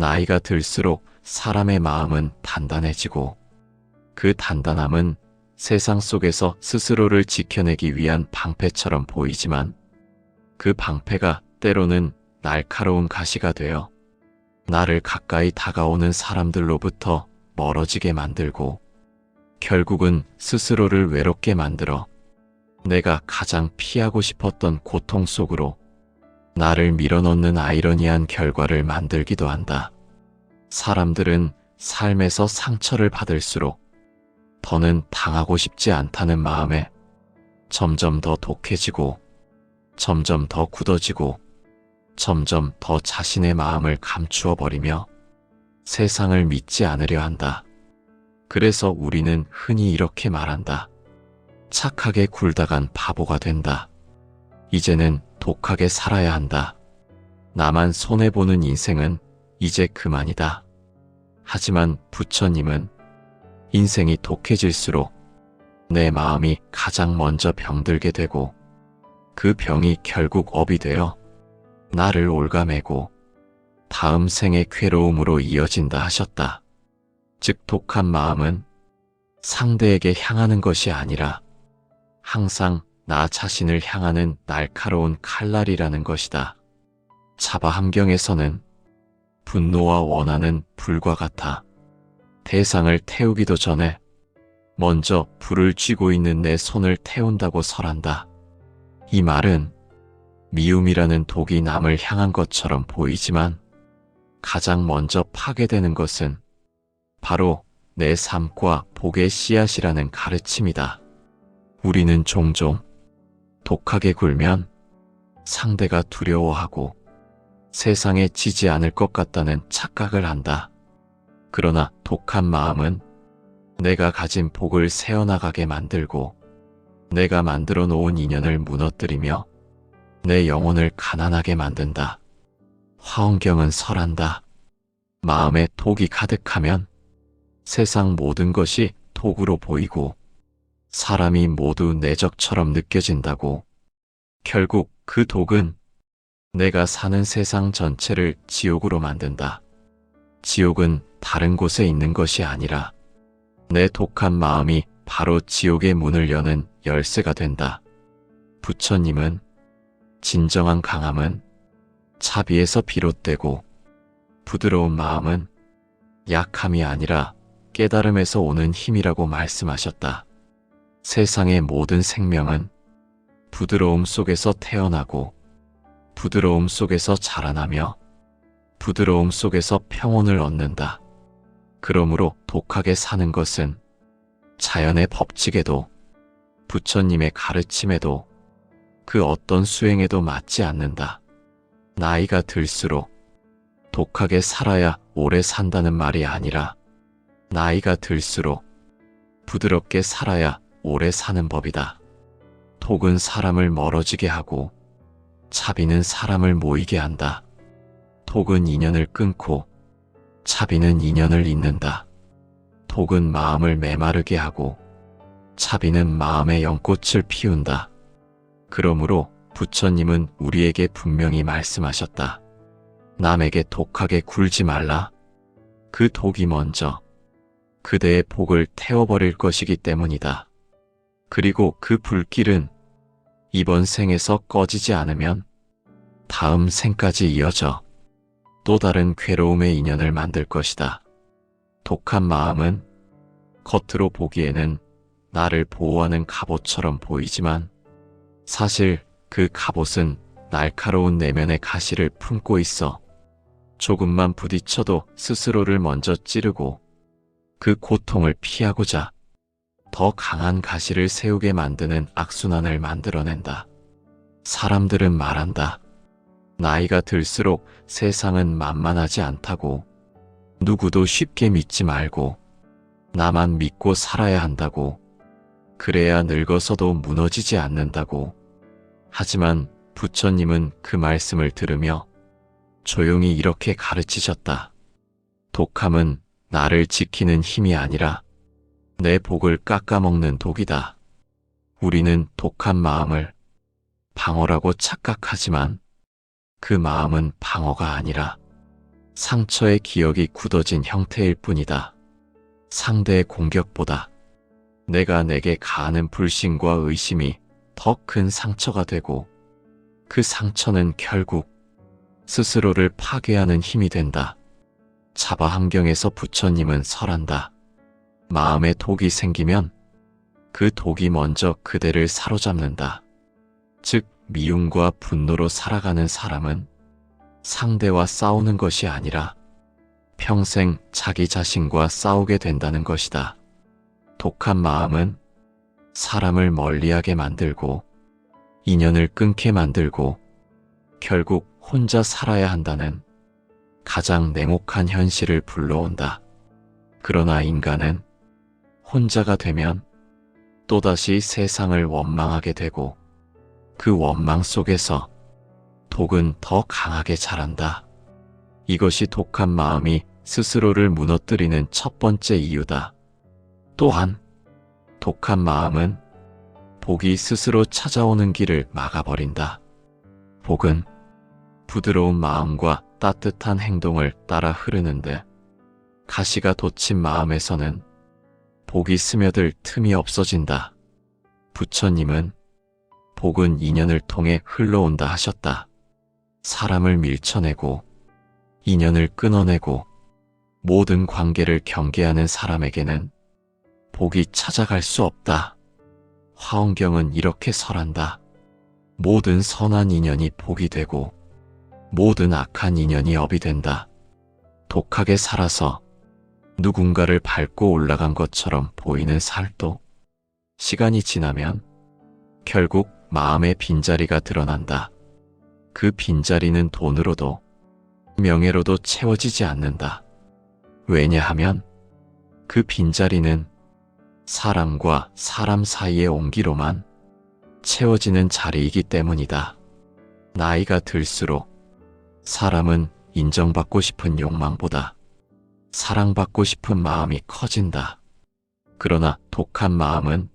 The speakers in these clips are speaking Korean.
나이가 들수록 사람의 마음은 단단해지고 그 단단함은 세상 속에서 스스로를 지켜내기 위한 방패처럼 보이지만 그 방패가 때로는 날카로운 가시가 되어 나를 가까이 다가오는 사람들로부터 멀어지게 만들고 결국은 스스로를 외롭게 만들어 내가 가장 피하고 싶었던 고통 속으로 나를 밀어넣는 아이러니한 결과를 만들기도 한다. 사람들은 삶에서 상처를 받을수록 더는 당하고 싶지 않다는 마음에 점점 더 독해지고 점점 더 굳어지고 점점 더 자신의 마음을 감추어 버리며 세상을 믿지 않으려 한다. 그래서 우리는 흔히 이렇게 말한다. 착하게 굴다간 바보가 된다. 이제는 독하게 살아야 한다. 나만 손해보는 인생은 이제 그만이다. 하지만 부처님은 인생이 독해질수록 내 마음이 가장 먼저 병들게 되고 그 병이 결국 업이 되어 나를 옭아매고 다음 생의 괴로움으로 이어진다 하셨다. 즉 독한 마음은 상대에게 향하는 것이 아니라 항상 나 자신을 향하는 날카로운 칼날이라는 것이다. 자바 함경에서는 분노와 원한은 불과 같아 대상을 태우기도 전에 먼저 불을 쥐고 있는 내 손을 태운다고 설한다. 이 말은 미움이라는 독이 남을 향한 것처럼 보이지만 가장 먼저 파괴되는 것은 바로 내 삶과 복의 씨앗이라는 가르침이다. 우리는 종종 독하게 굴면 상대가 두려워하고 세상에 지지 않을 것 같다는 착각을 한다. 그러나 독한 마음은 내가 가진 복을 새어나가게 만들고 내가 만들어 놓은 인연을 무너뜨리며 내 영혼을 가난하게 만든다. 화엄경은 설한다. 마음에 독이 가득하면 세상 모든 것이 독으로 보이고 사람이 모두 내 적처럼 느껴진다고. 결국 그 독은 내가 사는 세상 전체를 지옥으로 만든다. 지옥은 다른 곳에 있는 것이 아니라 내 독한 마음이 바로 지옥의 문을 여는 열쇠가 된다. 부처님은 진정한 강함은 자비에서 비롯되고 부드러운 마음은 약함이 아니라 깨달음에서 오는 힘이라고 말씀하셨다. 세상의 모든 생명은 부드러움 속에서 태어나고 부드러움 속에서 자라나며 부드러움 속에서 평온을 얻는다. 그러므로 독하게 사는 것은 자연의 법칙에도 부처님의 가르침에도 그 어떤 수행에도 맞지 않는다. 나이가 들수록 독하게 살아야 오래 산다는 말이 아니라 나이가 들수록 부드럽게 살아야 오래 사는 법이다. 독은 사람을 멀어지게 하고 자비는 사람을 모이게 한다. 독은 인연을 끊고 자비는 인연을 잇는다. 독은 마음을 메마르게 하고 자비는 마음의 연꽃을 피운다. 그러므로 부처님은 우리에게 분명히 말씀하셨다. 남에게 독하게 굴지 말라. 그 독이 먼저 그대의 복을 태워버릴 것이기 때문이다. 그리고 그 불길은 이번 생에서 꺼지지 않으면 다음 생까지 이어져 또 다른 괴로움의 인연을 만들 것이다. 독한 마음은 겉으로 보기에는 나를 보호하는 갑옷처럼 보이지만 사실 그 갑옷은 날카로운 내면의 가시를 품고 있어 조금만 부딪혀도 스스로를 먼저 찌르고 그 고통을 피하고자 더 강한 가시를 세우게 만드는 악순환을 만들어낸다. 사람들은 말한다. 나이가 들수록 세상은 만만하지 않다고. 누구도 쉽게 믿지 말고 나만 믿고 살아야 한다고. 그래야 늙어서도 무너지지 않는다고. 하지만 부처님은 그 말씀을 들으며 조용히 이렇게 가르치셨다. 독함은 나를 지키는 힘이 아니라 내 복을 깎아먹는 독이다. 우리는 독한 마음을 방어라고 착각하지만 그 마음은 방어가 아니라 상처의 기억이 굳어진 형태일 뿐이다. 상대의 공격보다 내게 가하는 불신과 의심이 더 큰 상처가 되고 그 상처는 결국 스스로를 파괴하는 힘이 된다. 자바 환경에서 부처님은 설한다. 마음에 독이 생기면 그 독이 먼저 그대를 사로잡는다. 즉 미움과 분노로 살아가는 사람은 상대와 싸우는 것이 아니라 평생 자기 자신과 싸우게 된다는 것이다. 독한 마음은 사람을 멀리하게 만들고 인연을 끊게 만들고 결국 혼자 살아야 한다는 가장 냉혹한 현실을 불러온다. 그러나 인간은 혼자가 되면 또다시 세상을 원망하게 되고 그 원망 속에서 독은 더 강하게 자란다. 이것이 독한 마음이 스스로를 무너뜨리는 첫 번째 이유다. 또한 독한 마음은 복이 스스로 찾아오는 길을 막아버린다. 복은 부드러운 마음과 따뜻한 행동을 따라 흐르는데 가시가 돋친 마음에서는 복이 스며들 틈이 없어진다. 부처님은 복은 인연을 통해 흘러온다 하셨다. 사람을 밀쳐내고 인연을 끊어내고 모든 관계를 경계하는 사람에게는 복이 찾아갈 수 없다. 화엄경은 이렇게 설한다. 모든 선한 인연이 복이 되고 모든 악한 인연이 업이 된다. 독하게 살아서 누군가를 밟고 올라간 것처럼 보이는 살도 시간이 지나면 결국 마음의 빈자리가 드러난다. 그 빈자리는 돈으로도 명예로도 채워지지 않는다. 왜냐하면 그 빈자리는 사람과 사람 사이의 온기로만 채워지는 자리이기 때문이다. 나이가 들수록 사람은 인정받고 싶은 욕망보다 사랑받고 싶은 마음이 커진다. 그러나 독한 마음은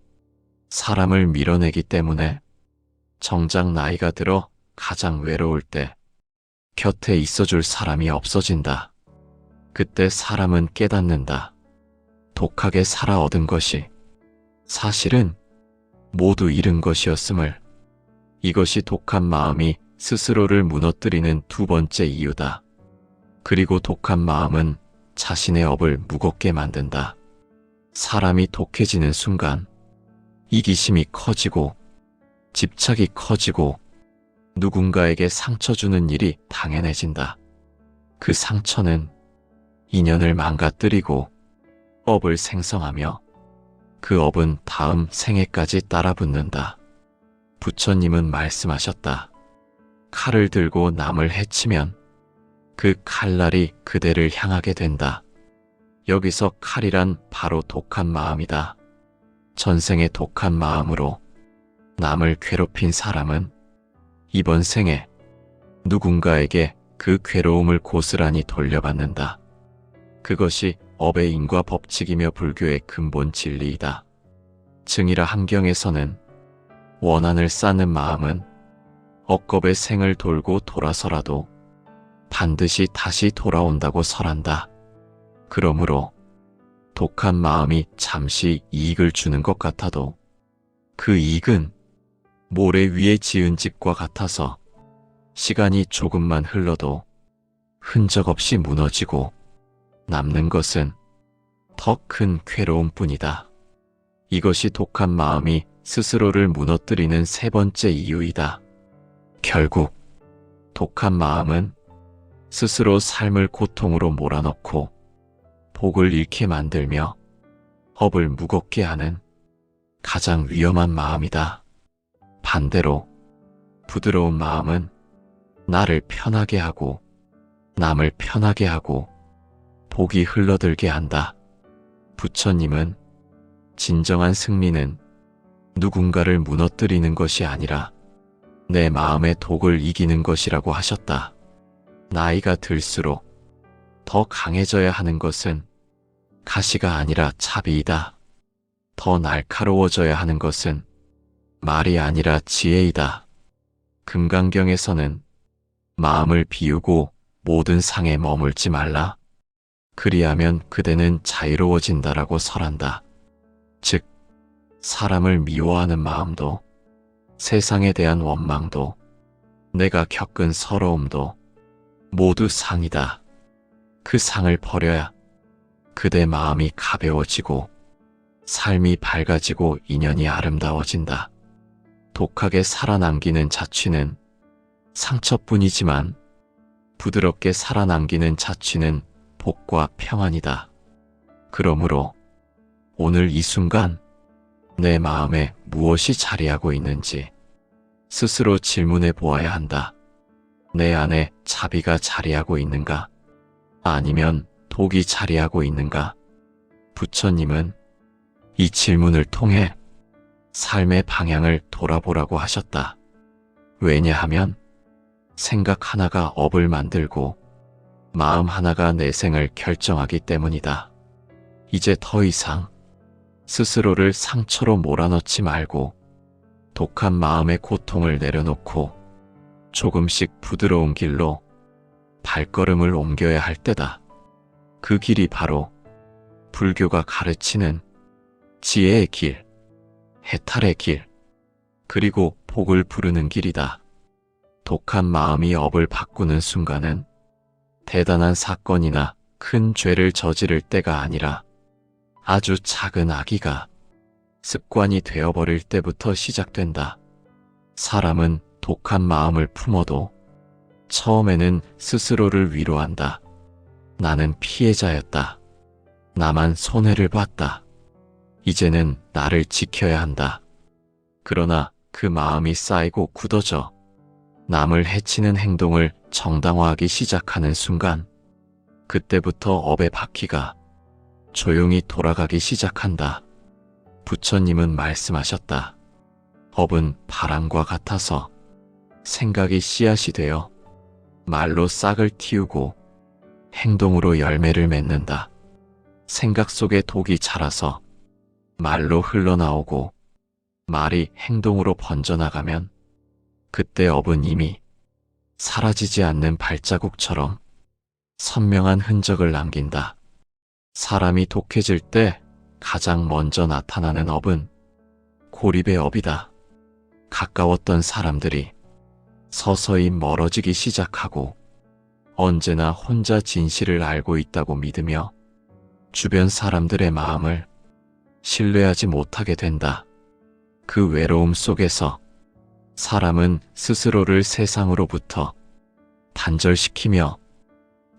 사람을 밀어내기 때문에 정작 나이가 들어 가장 외로울 때 곁에 있어줄 사람이 없어진다. 그때 사람은 깨닫는다. 독하게 살아 얻은 것이 사실은 모두 잃은 것이었음을. 이것이 독한 마음이 스스로를 무너뜨리는 두 번째 이유다. 그리고 독한 마음은 자신의 업을 무겁게 만든다. 사람이 독해지는 순간 이기심이 커지고 집착이 커지고 누군가에게 상처 주는 일이 당연해진다. 그 상처는 인연을 망가뜨리고 업을 생성하며 그 업은 다음 생애까지 따라붙는다. 부처님은 말씀하셨다. 칼을 들고 남을 해치면 그 칼날이 그대를 향하게 된다. 여기서 칼이란 바로 독한 마음이다. 전생의 독한 마음으로 남을 괴롭힌 사람은 이번 생에 누군가에게 그 괴로움을 고스란히 돌려받는다. 그것이 업의 인과 법칙이며 불교의 근본 진리이다. 증이라 함경에서는 원한을 쌓는 마음은 억겁의 생을 돌고 돌아서라도 반드시 다시 돌아온다고 설한다. 그러므로 독한 마음이 잠시 이익을 주는 것 같아도 그 이익은 모래 위에 지은 집과 같아서 시간이 조금만 흘러도 흔적 없이 무너지고 남는 것은 더 큰 괴로움뿐이다. 이것이 독한 마음이 스스로를 무너뜨리는 세 번째 이유이다. 결국 독한 마음은 스스로 삶을 고통으로 몰아넣고 복을 잃게 만들며 업을 무겁게 하는 가장 위험한 마음이다. 반대로 부드러운 마음은 나를 편하게 하고 남을 편하게 하고 복이 흘러들게 한다. 부처님은 진정한 승리는 누군가를 무너뜨리는 것이 아니라 내 마음의 독을 이기는 것이라고 하셨다. 나이가 들수록 더 강해져야 하는 것은 가시가 아니라 자비이다. 더 날카로워져야 하는 것은 말이 아니라 지혜이다. 금강경에서는 마음을 비우고 모든 상에 머물지 말라. 그리하면 그대는 자유로워진다라고 설한다. 즉, 사람을 미워하는 마음도, 세상에 대한 원망도, 내가 겪은 서러움도 모두 상이다. 그 상을 버려야 그대 마음이 가벼워지고 삶이 밝아지고 인연이 아름다워진다. 독하게 살아남기는 자취는 상처뿐이지만 부드럽게 살아남기는 자취는 복과 평안이다. 그러므로 오늘 이 순간 내 마음에 무엇이 자리하고 있는지 스스로 질문해 보아야 한다. 내 안에 자비가 자리하고 있는가? 아니면 독이 자리하고 있는가? 부처님은 이 질문을 통해 삶의 방향을 돌아보라고 하셨다. 왜냐하면 생각 하나가 업을 만들고 마음 하나가 내 생을 결정하기 때문이다. 이제 더 이상 스스로를 상처로 몰아넣지 말고 독한 마음의 고통을 내려놓고 조금씩 부드러운 길로 발걸음을 옮겨야 할 때다. 그 길이 바로 불교가 가르치는 지혜의 길, 해탈의 길, 그리고 복을 부르는 길이다. 독한 마음이 업을 바꾸는 순간은 대단한 사건이나 큰 죄를 저지를 때가 아니라 아주 작은 악의가 습관이 되어버릴 때부터 시작된다. 사람은 독한 마음을 품어도 처음에는 스스로를 위로한다. 나는 피해자였다. 나만 손해를 봤다. 이제는 나를 지켜야 한다. 그러나 그 마음이 쌓이고 굳어져 남을 해치는 행동을 정당화하기 시작하는 순간, 그때부터 업의 바퀴가 조용히 돌아가기 시작한다. 부처님은 말씀하셨다. 업은 바람과 같아서 생각이 씨앗이 되어 말로 싹을 틔우고 행동으로 열매를 맺는다. 생각 속에 독이 자라서 말로 흘러나오고 말이 행동으로 번져나가면 그때 업은 이미 사라지지 않는 발자국처럼 선명한 흔적을 남긴다. 사람이 독해질 때 가장 먼저 나타나는 업은 고립의 업이다. 가까웠던 사람들이 서서히 멀어지기 시작하고 언제나 혼자 진실을 알고 있다고 믿으며 주변 사람들의 마음을 신뢰하지 못하게 된다. 그 외로움 속에서 사람은 스스로를 세상으로부터 단절시키며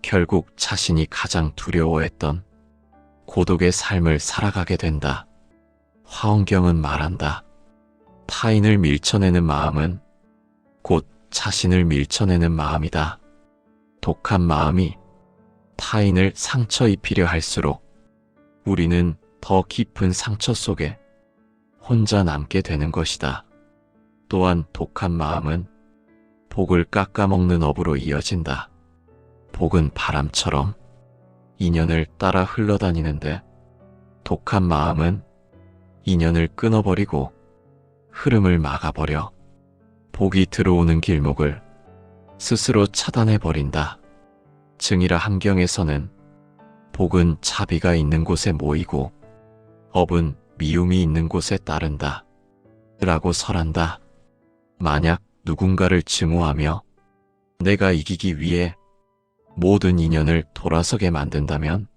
결국 자신이 가장 두려워했던 고독의 삶을 살아가게 된다. 화엄경은 말한다. 타인을 밀쳐내는 마음은 곧 자신을 밀쳐내는 마음이다. 독한 마음이 타인을 상처 입히려 할수록 우리는 더 깊은 상처 속에 혼자 남게 되는 것이다. 또한 독한 마음은 복을 깎아먹는 업으로 이어진다. 복은 바람처럼 인연을 따라 흘러다니는데 독한 마음은 인연을 끊어버리고 흐름을 막아버려 복이 들어오는 길목을 스스로 차단해버린다. 증이라 함경에서는 복은 자비가 있는 곳에 모이고 업은 미움이 있는 곳에 따른다 라고 설한다. 만약 누군가를 증오하며 내가 이기기 위해 모든 인연을 돌아서게 만든다면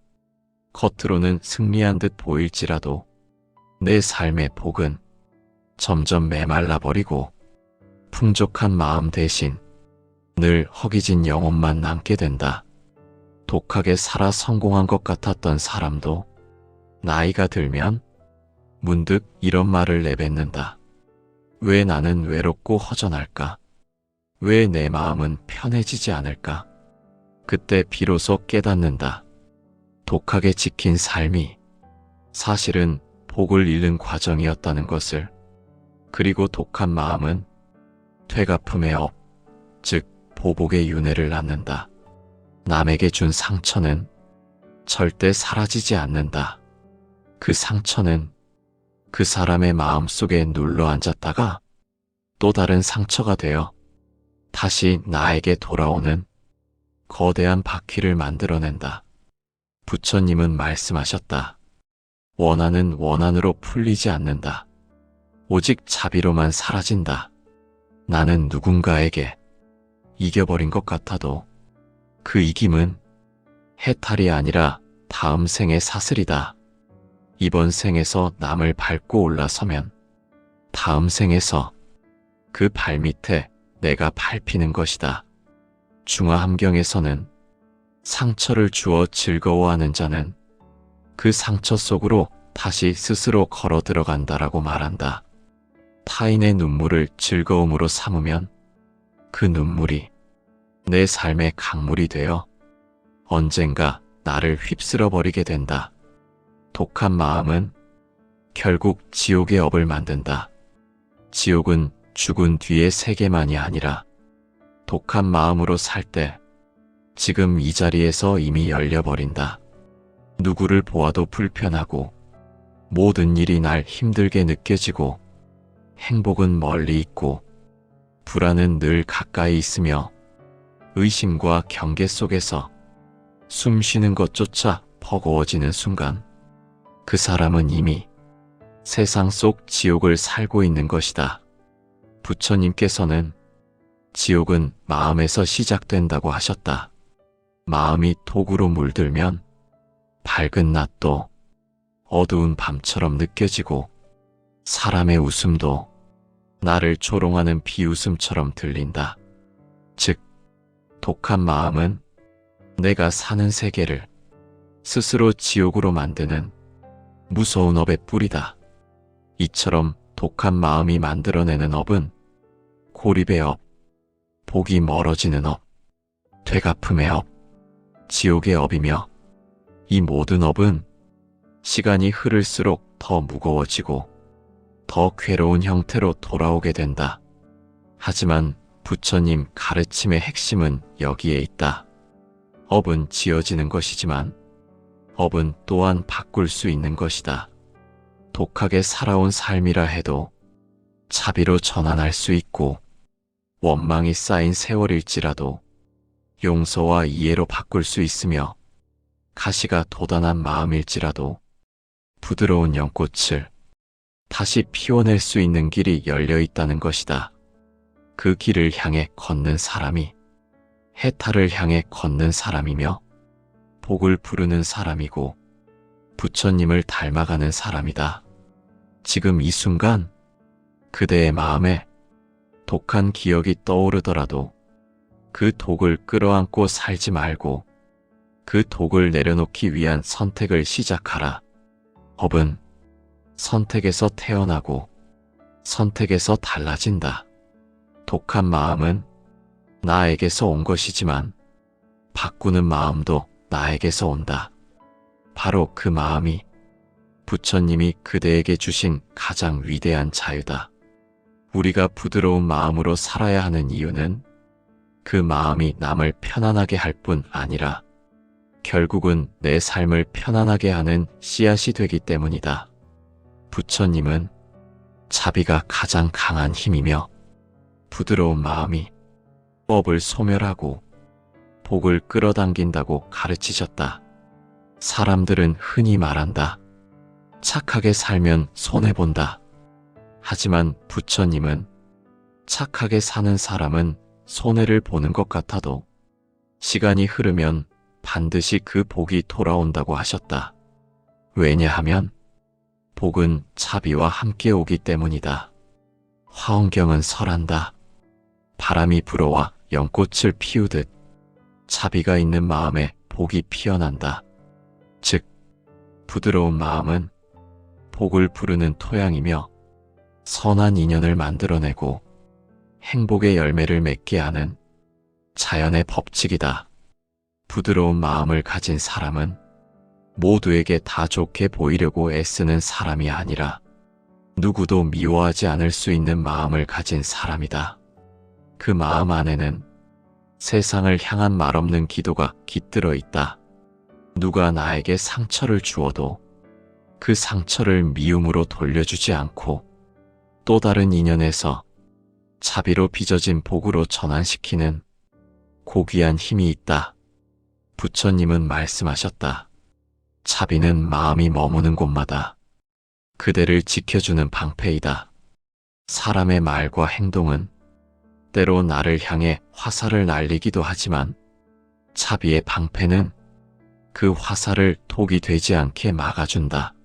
겉으로는 승리한 듯 보일지라도 내 삶의 복은 점점 메말라버리고 풍족한 마음 대신 늘 허기진 영혼만 남게 된다. 독하게 살아 성공한 것 같았던 사람도 나이가 들면 문득 이런 말을 내뱉는다. 왜 나는 외롭고 허전할까? 왜 내 마음은 편해지지 않을까? 그때 비로소 깨닫는다. 독하게 지킨 삶이 사실은 복을 잃는 과정이었다는 것을. 그리고 독한 마음은 되갚음의 업, 즉 보복의 윤회를 낳는다. 남에게 준 상처는 절대 사라지지 않는다. 그 상처는 그 사람의 마음 속에 눌러 앉았다가 또 다른 상처가 되어 다시 나에게 돌아오는 거대한 바퀴를 만들어낸다. 부처님은 말씀하셨다. 원한은 원한으로 풀리지 않는다. 오직 자비로만 사라진다. 나는 누군가에게 이겨버린 것 같아도 그 이김은 해탈이 아니라 다음 생의 사슬이다. 이번 생에서 남을 밟고 올라서면 다음 생에서 그 발밑에 내가 밟히는 것이다. 중화함경에서는 상처를 주어 즐거워하는 자는 그 상처 속으로 다시 스스로 걸어 들어간다라고 말한다. 타인의 눈물을 즐거움으로 삼으면 그 눈물이 내 삶의 강물이 되어 언젠가 나를 휩쓸어 버리게 된다. 독한 마음은 결국 지옥의 업을 만든다. 지옥은 죽은 뒤의 세계만이 아니라 독한 마음으로 살 때 지금 이 자리에서 이미 열려버린다. 누구를 보아도 불편하고 모든 일이 날 힘들게 느껴지고 행복은 멀리 있고 불안은 늘 가까이 있으며 의심과 경계 속에서 숨 쉬는 것조차 버거워지는 순간 그 사람은 이미 세상 속 지옥을 살고 있는 것이다. 부처님께서는 지옥은 마음에서 시작된다고 하셨다. 마음이 독으로 물들면 밝은 낮도 어두운 밤처럼 느껴지고 사람의 웃음도 나를 조롱하는 비웃음처럼 들린다. 즉, 독한 마음은 내가 사는 세계를 스스로 지옥으로 만드는 무서운 업의 뿌리다. 이처럼 독한 마음이 만들어내는 업은 고립의 업, 복이 멀어지는 업, 되갚음의 업, 지옥의 업이며 이 모든 업은 시간이 흐를수록 더 무거워지고 더 괴로운 형태로 돌아오게 된다. 하지만 부처님 가르침의 핵심은 여기에 있다. 업은 지어지는 것이지만 업은 또한 바꿀 수 있는 것이다. 독하게 살아온 삶이라 해도 자비로 전환할 수 있고 원망이 쌓인 세월일지라도 용서와 이해로 바꿀 수 있으며 가시가 돋아난 마음일지라도 부드러운 연꽃을 다시 피워낼 수 있는 길이 열려 있다는 것이다. 그 길을 향해 걷는 사람이 해탈을 향해 걷는 사람이며 복을 부르는 사람이고 부처님을 닮아가는 사람이다. 지금 이 순간 그대의 마음에 독한 기억이 떠오르더라도 그 독을 끌어안고 살지 말고 그 독을 내려놓기 위한 선택을 시작하라. 업은 선택에서 태어나고 선택에서 달라진다. 독한 마음은 나에게서 온 것이지만 바꾸는 마음도 나에게서 온다. 바로 그 마음이 부처님이 그대에게 주신 가장 위대한 자유다. 우리가 부드러운 마음으로 살아야 하는 이유는 그 마음이 남을 편안하게 할 뿐 아니라 결국은 내 삶을 편안하게 하는 씨앗이 되기 때문이다. 부처님은 자비가 가장 강한 힘이며 부드러운 마음이 법을 소멸하고 복을 끌어당긴다고 가르치셨다. 사람들은 흔히 말한다. 착하게 살면 손해본다. 하지만 부처님은 착하게 사는 사람은 손해를 보는 것 같아도 시간이 흐르면 반드시 그 복이 돌아온다고 하셨다. 왜냐하면 복은 자비와 함께 오기 때문이다. 화엄경은 설한다. 바람이 불어와 연꽃을 피우듯 자비가 있는 마음에 복이 피어난다. 즉, 부드러운 마음은 복을 부르는 토양이며 선한 인연을 만들어내고 행복의 열매를 맺게 하는 자연의 법칙이다. 부드러운 마음을 가진 사람은 모두에게 다 좋게 보이려고 애쓰는 사람이 아니라 누구도 미워하지 않을 수 있는 마음을 가진 사람이다. 그 마음 안에는 세상을 향한 말없는 기도가 깃들어 있다. 누가 나에게 상처를 주어도 그 상처를 미움으로 돌려주지 않고 또 다른 인연에서 자비로 빚어진 복으로 전환시키는 고귀한 힘이 있다. 부처님은 말씀하셨다. 차비는 마음이 머무는 곳마다 그대를 지켜주는 방패이다. 사람의 말과 행동은 때로 나를 향해 화살을 날리기도 하지만 차비의 방패는 그 화살을 독이 되지 않게 막아준다.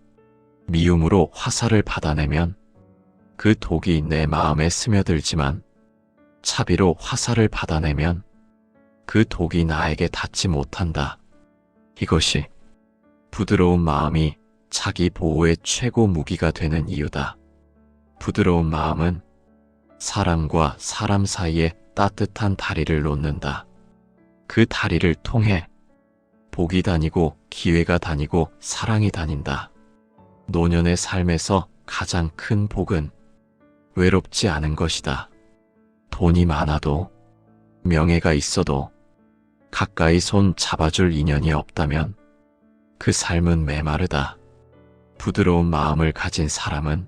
미움으로 화살을 받아내면 그 독이 내 마음에 스며들지만 차비로 화살을 받아내면 그 독이 나에게 닿지 못한다. 이것이 부드러운 마음이 자기 보호의 최고 무기가 되는 이유다. 부드러운 마음은 사람과 사람 사이에 따뜻한 다리를 놓는다. 그 다리를 통해 복이 다니고 기회가 다니고 사랑이 다닌다. 노년의 삶에서 가장 큰 복은 외롭지 않은 것이다. 돈이 많아도 명예가 있어도 가까이 손 잡아줄 인연이 없다면 그 삶은 메마르다. 부드러운 마음을 가진 사람은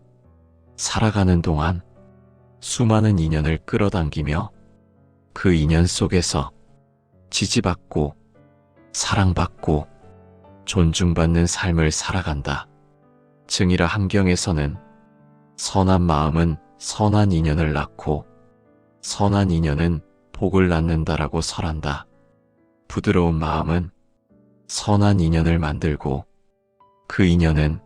살아가는 동안 수많은 인연을 끌어당기며 그 인연 속에서 지지받고 사랑받고 존중받는 삶을 살아간다. 증이라 함경에서는 선한 마음은 선한 인연을 낳고 선한 인연은 복을 낳는다라고 설한다. 부드러운 마음은 선한 인연을 만들고 그 인연은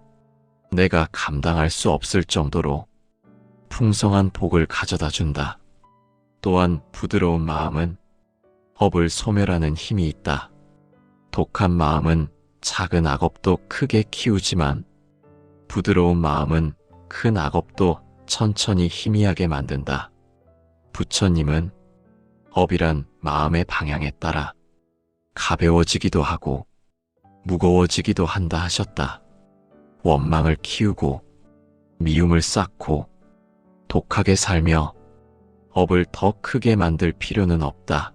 내가 감당할 수 없을 정도로 풍성한 복을 가져다 준다. 또한 부드러운 마음은 업을 소멸하는 힘이 있다. 독한 마음은 작은 악업도 크게 키우지만 부드러운 마음은 큰 악업도 천천히 희미하게 만든다. 부처님은 업이란 마음의 방향에 따라 가벼워지기도 하고 무거워지기도 한다 하셨다. 원망을 키우고 미움을 쌓고 독하게 살며 업을 더 크게 만들 필요는 없다.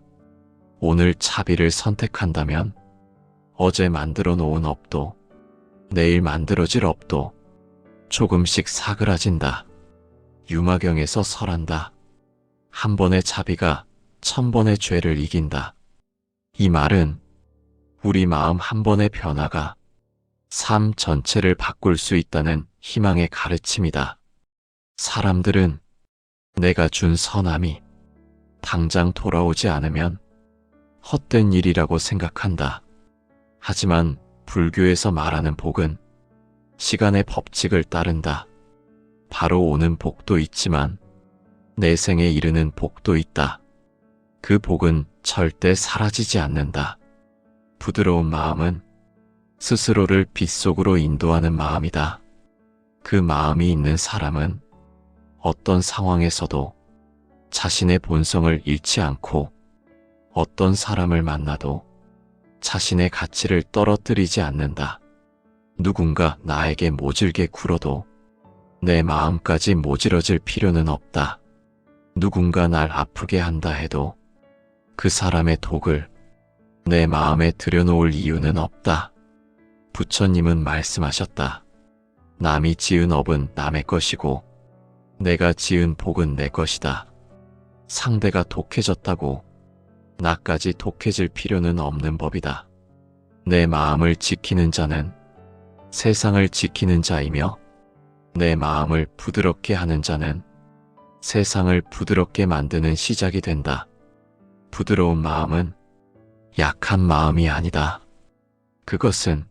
오늘 차비를 선택한다면 어제 만들어 놓은 업도 내일 만들어질 업도 조금씩 사그라진다. 유마경에서 설한다. 한 번의 차비가 1000번의 죄를 이긴다. 이 말은 우리 마음 한 번의 변화가 삶 전체를 바꿀 수 있다는 희망의 가르침이다. 사람들은 내가 준 선함이 당장 돌아오지 않으면 헛된 일이라고 생각한다. 하지만 불교에서 말하는 복은 시간의 법칙을 따른다. 바로 오는 복도 있지만 내 생에 이르는 복도 있다. 그 복은 절대 사라지지 않는다. 부드러운 마음은 스스로를 빛 속으로 인도하는 마음이다. 그 마음이 있는 사람은 어떤 상황에서도 자신의 본성을 잃지 않고 어떤 사람을 만나도 자신의 가치를 떨어뜨리지 않는다. 누군가 나에게 모질게 굴어도 내 마음까지 모질어질 필요는 없다. 누군가 날 아프게 한다 해도 그 사람의 독을 내 마음에 들여놓을 이유는 없다. 부처님은 말씀하셨다. 남이 지은 업은 남의 것이고 내가 지은 복은 내 것이다. 상대가 독해졌다고 나까지 독해질 필요는 없는 법이다. 내 마음을 지키는 자는 세상을 지키는 자이며 내 마음을 부드럽게 하는 자는 세상을 부드럽게 만드는 시작이 된다. 부드러운 마음은 약한 마음이 아니다. 그것은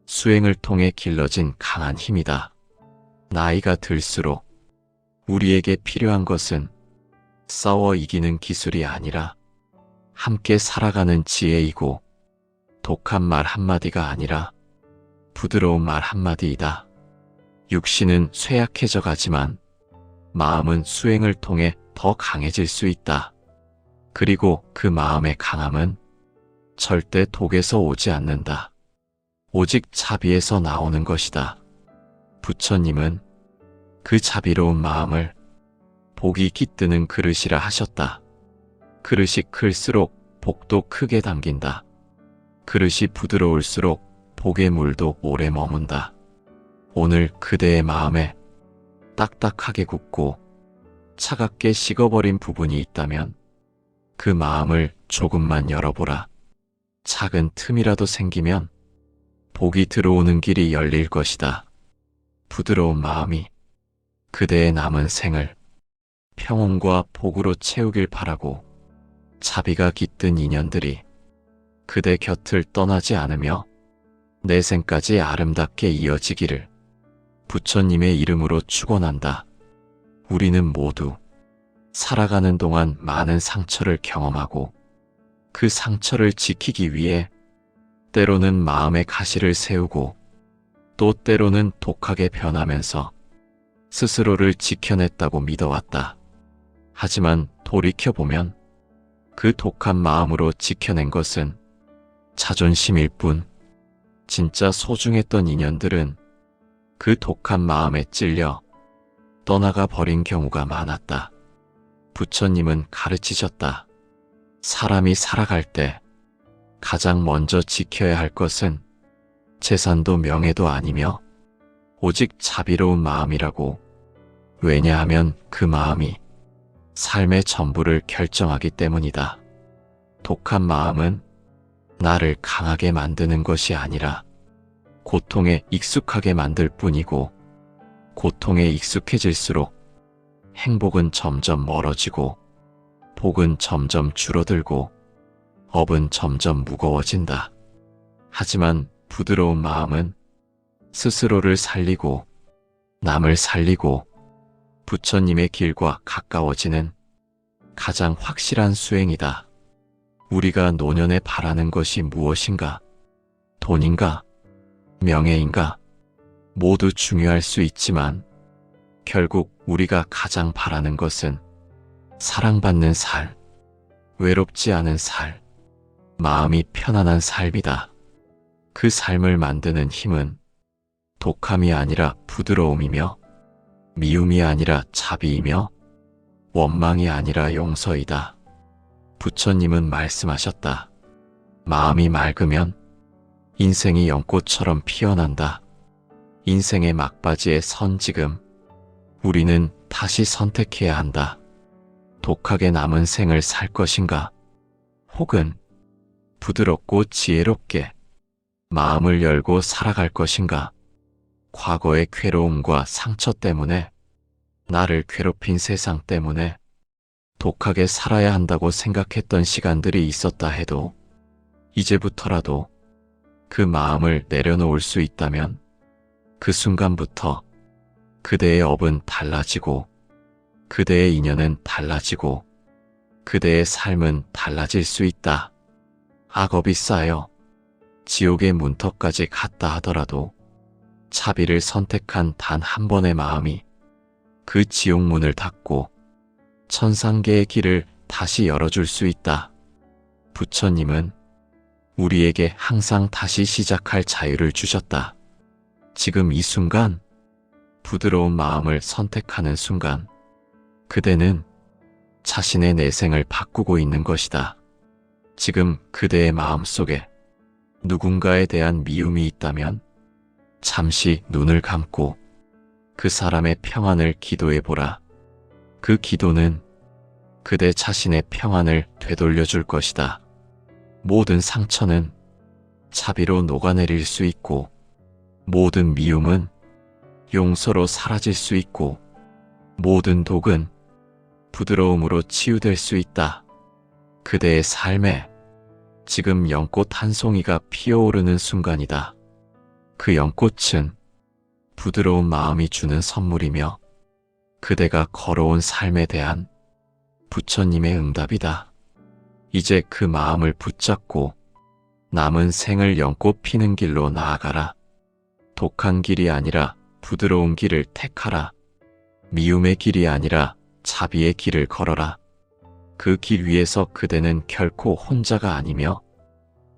수행을 통해 길러진 강한 힘이다. 나이가 들수록 우리에게 필요한 것은 싸워 이기는 기술이 아니라 함께 살아가는 지혜이고 독한 말 한마디가 아니라 부드러운 말 한마디이다. 육신은 쇠약해져 가지만 마음은 수행을 통해 더 강해질 수 있다. 그리고 그 마음의 강함은 절대 독에서 오지 않는다. 오직 자비에서 나오는 것이다. 부처님은 그 자비로운 마음을 복이 깃드는 그릇이라 하셨다. 그릇이 클수록 복도 크게 담긴다. 그릇이 부드러울수록 복의 물도 오래 머문다. 오늘 그대의 마음에 딱딱하게 굳고 차갑게 식어버린 부분이 있다면 그 마음을 조금만 열어보라. 작은 틈이라도 생기면 복이 들어오는 길이 열릴 것이다. 부드러운 마음이 그대의 남은 생을 평온과 복으로 채우길 바라고, 자비가 깃든 인연들이 그대 곁을 떠나지 않으며 내 생까지 아름답게 이어지기를 부처님의 이름으로 축원한다. 우리는 모두 살아가는 동안 많은 상처를 경험하고 그 상처를 지키기 위해 때로는 마음의 가시를 세우고 또 때로는 독하게 변하면서 스스로를 지켜냈다고 믿어왔다. 하지만 돌이켜보면 그 독한 마음으로 지켜낸 것은 자존심일 뿐, 진짜 소중했던 인연들은 그 독한 마음에 찔려 떠나가 버린 경우가 많았다. 부처님은 가르치셨다. 사람이 살아갈 때 가장 먼저 지켜야 할 것은 재산도 명예도 아니며 오직 자비로운 마음이라고. 왜냐하면 그 마음이 삶의 전부를 결정하기 때문이다. 독한 마음은 나를 강하게 만드는 것이 아니라 고통에 익숙하게 만들 뿐이고, 고통에 익숙해질수록 행복은 점점 멀어지고 복은 점점 줄어들고 업은 점점 무거워진다. 하지만 부드러운 마음은 스스로를 살리고 남을 살리고 부처님의 길과 가까워지는 가장 확실한 수행이다. 우리가 노년에 바라는 것이 무엇인가? 돈인가? 명예인가? 모두 중요할 수 있지만 결국 우리가 가장 바라는 것은 사랑받는 살, 외롭지 않은 살, 마음이 편안한 삶이다. 그 삶을 만드는 힘은 독함이 아니라 부드러움이며, 미움이 아니라 자비이며, 원망이 아니라 용서이다. 부처님은 말씀하셨다. 마음이 맑으면 인생이 연꽃처럼 피어난다. 인생의 막바지에 선 지금 우리는 다시 선택해야 한다. 독하게 남은 생을 살 것인가? 혹은 부드럽고 지혜롭게 마음을 열고 살아갈 것인가? 과거의 괴로움과 상처 때문에, 나를 괴롭힌 세상 때문에 독하게 살아야 한다고 생각했던 시간들이 있었다 해도 이제부터라도 그 마음을 내려놓을 수 있다면 그 순간부터 그대의 업은 달라지고 그대의 인연은 달라지고 그대의 삶은 달라질 수 있다. 악업이 쌓여 지옥의 문턱까지 갔다 하더라도 자비를 선택한 단 한 번의 마음이 그 지옥문을 닫고 천상계의 길을 다시 열어줄 수 있다. 부처님은 우리에게 항상 다시 시작할 자유를 주셨다. 지금 이 순간, 부드러운 마음을 선택하는 순간, 그대는 자신의 내생을 바꾸고 있는 것이다. 지금 그대의 마음속에 누군가에 대한 미움이 있다면 잠시 눈을 감고 그 사람의 평안을 기도해보라. 그 기도는 그대 자신의 평안을 되돌려 줄 것이다. 모든 상처는 자비로 녹아내릴 수 있고, 모든 미움은 용서로 사라질 수 있고, 모든 독은 부드러움으로 치유될 수 있다. 그대의 삶에 지금 연꽃 한 송이가 피어오르는 순간이다. 그 연꽃은 부드러운 마음이 주는 선물이며 그대가 걸어온 삶에 대한 부처님의 응답이다. 이제 그 마음을 붙잡고 남은 생을 연꽃 피는 길로 나아가라. 독한 길이 아니라 부드러운 길을 택하라. 미움의 길이 아니라 자비의 길을 걸어라. 그 길 위에서 그대는 결코 혼자가 아니며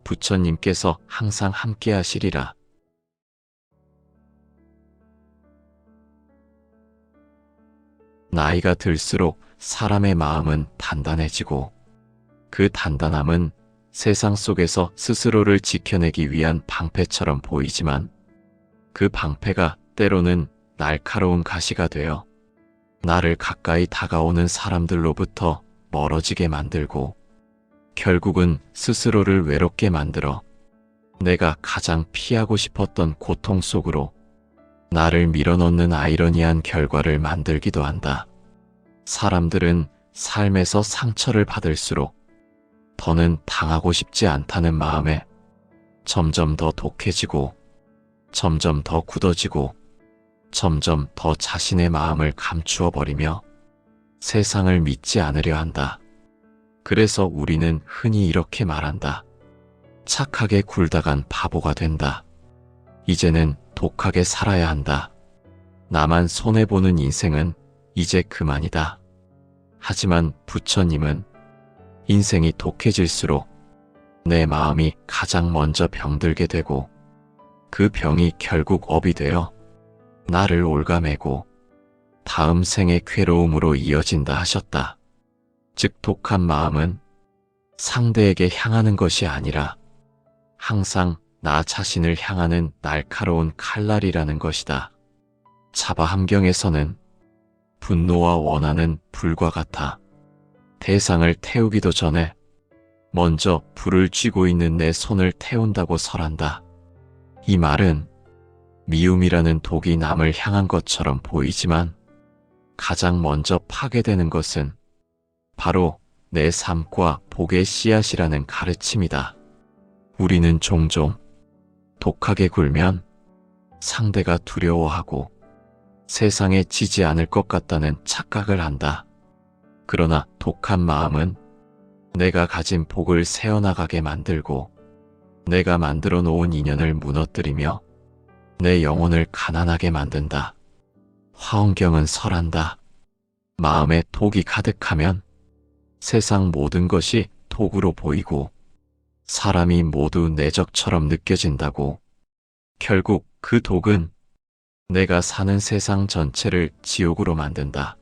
부처님께서 항상 함께 하시리라. 나이가 들수록 사람의 마음은 단단해지고, 그 단단함은 세상 속에서 스스로를 지켜내기 위한 방패처럼 보이지만 그 방패가 때로는 날카로운 가시가 되어 나를 가까이 다가오는 사람들로부터 멀어지게 만들고 결국은 스스로를 외롭게 만들어 내가 가장 피하고 싶었던 고통 속으로 나를 밀어넣는 아이러니한 결과를 만들기도 한다. 사람들은 삶에서 상처를 받을수록 더는 당하고 싶지 않다는 마음에 점점 더 독해지고 점점 더 굳어지고 점점 더 자신의 마음을 감추어 버리며 세상을 믿지 않으려 한다. 그래서 우리는 흔히 이렇게 말한다. 착하게 굴다간 바보가 된다. 이제는 독하게 살아야 한다. 나만 손해보는 인생은 이제 그만이다. 하지만 부처님은 인생이 독해질수록 내 마음이 가장 먼저 병들게 되고 그 병이 결국 업이 되어 나를 옭아매고 다음 생의 괴로움으로 이어진다 하셨다. 즉 독한 마음은 상대에게 향하는 것이 아니라 항상 나 자신을 향하는 날카로운 칼날이라는 것이다. 자바 함경에서는 분노와 원한은 불과 같아 대상을 태우기도 전에 먼저 불을 쥐고 있는 내 손을 태운다고 설한다. 이 말은 미움이라는 독이 남을 향한 것처럼 보이지만 가장 먼저 파괴되는 것은 바로 내 삶과 복의 씨앗이라는 가르침이다. 우리는 종종 독하게 굴면 상대가 두려워하고 세상에 지지 않을 것 같다는 착각을 한다. 그러나 독한 마음은 내가 가진 복을 새어나가게 만들고 내가 만들어 놓은 인연을 무너뜨리며 내 영혼을 가난하게 만든다. 화엄경은 설한다. 마음에 독이 가득하면 세상 모든 것이 독으로 보이고 사람이 모두 내 적처럼 느껴진다고. 결국 그 독은 내가 사는 세상 전체를 지옥으로 만든다.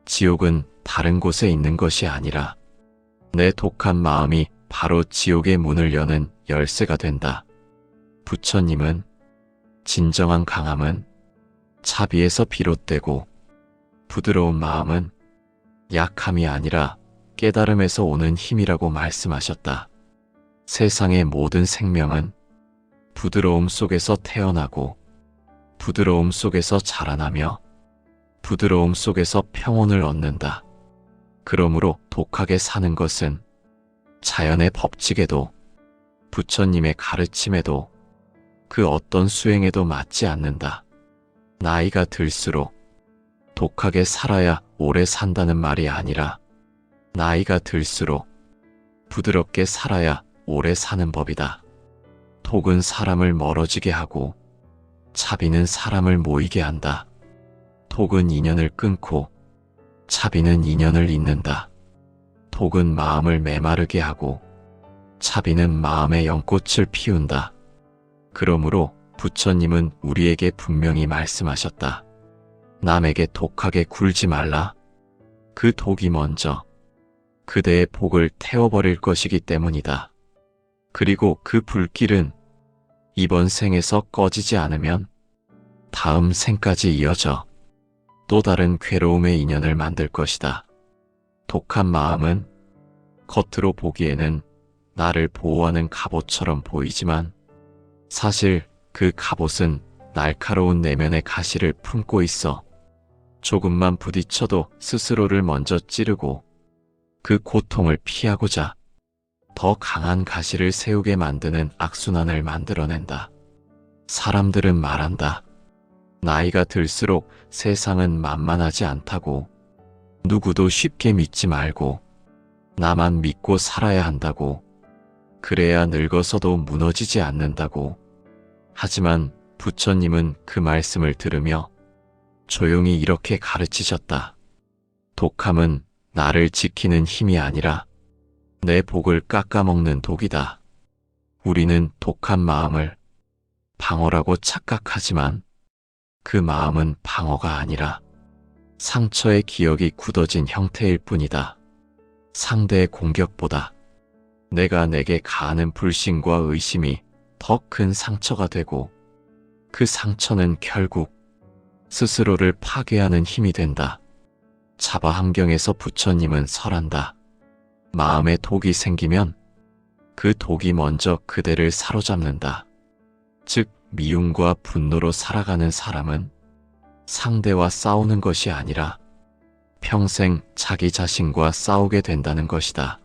지옥은 다른 곳에 있는 것이 아니라 내 독한 마음이 바로 지옥의 문을 여는 열쇠가 된다. 부처님은 진정한 강함은 자비에서 비롯되고 부드러운 마음은 약함이 아니라 깨달음에서 오는 힘이라고 말씀하셨다. 세상의 모든 생명은 부드러움 속에서 태어나고 부드러움 속에서 자라나며 부드러움 속에서 평온을 얻는다. 그러므로 독하게 사는 것은 자연의 법칙에도 부처님의 가르침에도 그 어떤 수행에도 맞지 않는다. 나이가 들수록 독하게 살아야 오래 산다는 말이 아니라 나이가 들수록 부드럽게 살아야 오래 사는 법이다. 독은 사람을 멀어지게 하고 자비는 사람을 모이게 한다. 독은 인연을 끊고 자비는 인연을 잇는다. 독은 마음을 메마르게 하고 자비는 마음의 연꽃을 피운다. 그러므로 부처님은 우리에게 분명히 말씀하셨다. 남에게 독하게 굴지 말라. 그 독이 먼저 그대의 복을 태워버릴 것이기 때문이다. 그리고 그 불길은 이번 생에서 꺼지지 않으면 다음 생까지 이어져 또 다른 괴로움의 인연을 만들 것이다. 독한 마음은 겉으로 보기에는 나를 보호하는 갑옷처럼 보이지만 사실 그 갑옷은 날카로운 내면의 가시를 품고 있어 조금만 부딪혀도 스스로를 먼저 찌르고 그 고통을 피하고자 더 강한 가시를 세우게 만드는 악순환을 만들어낸다. 사람들은 말한다. 나이가 들수록 세상은 만만하지 않다고. 누구도 쉽게 믿지 말고 나만 믿고 살아야 한다고. 그래야 늙어서도 무너지지 않는다고. 하지만 부처님은 그 말씀을 들으며 조용히 이렇게 가르치셨다. 독함은 나를 지키는 힘이 아니라 내 복을 깎아먹는 독이다. 우리는 독한 마음을 방어라고 착각하지만 그 마음은 방어가 아니라 상처의 기억이 굳어진 형태일 뿐이다. 상대의 공격보다 내가 내게 가하는 불신과 의심이 더 큰 상처가 되고 그 상처는 결국 스스로를 파괴하는 힘이 된다. 자바 함경에서 부처님은 설한다. 마음에 독이 생기면 그 독이 먼저 그대를 사로잡는다. 즉, 미움과 분노로 살아가는 사람은 상대와 싸우는 것이 아니라 평생 자기 자신과 싸우게 된다는 것이다.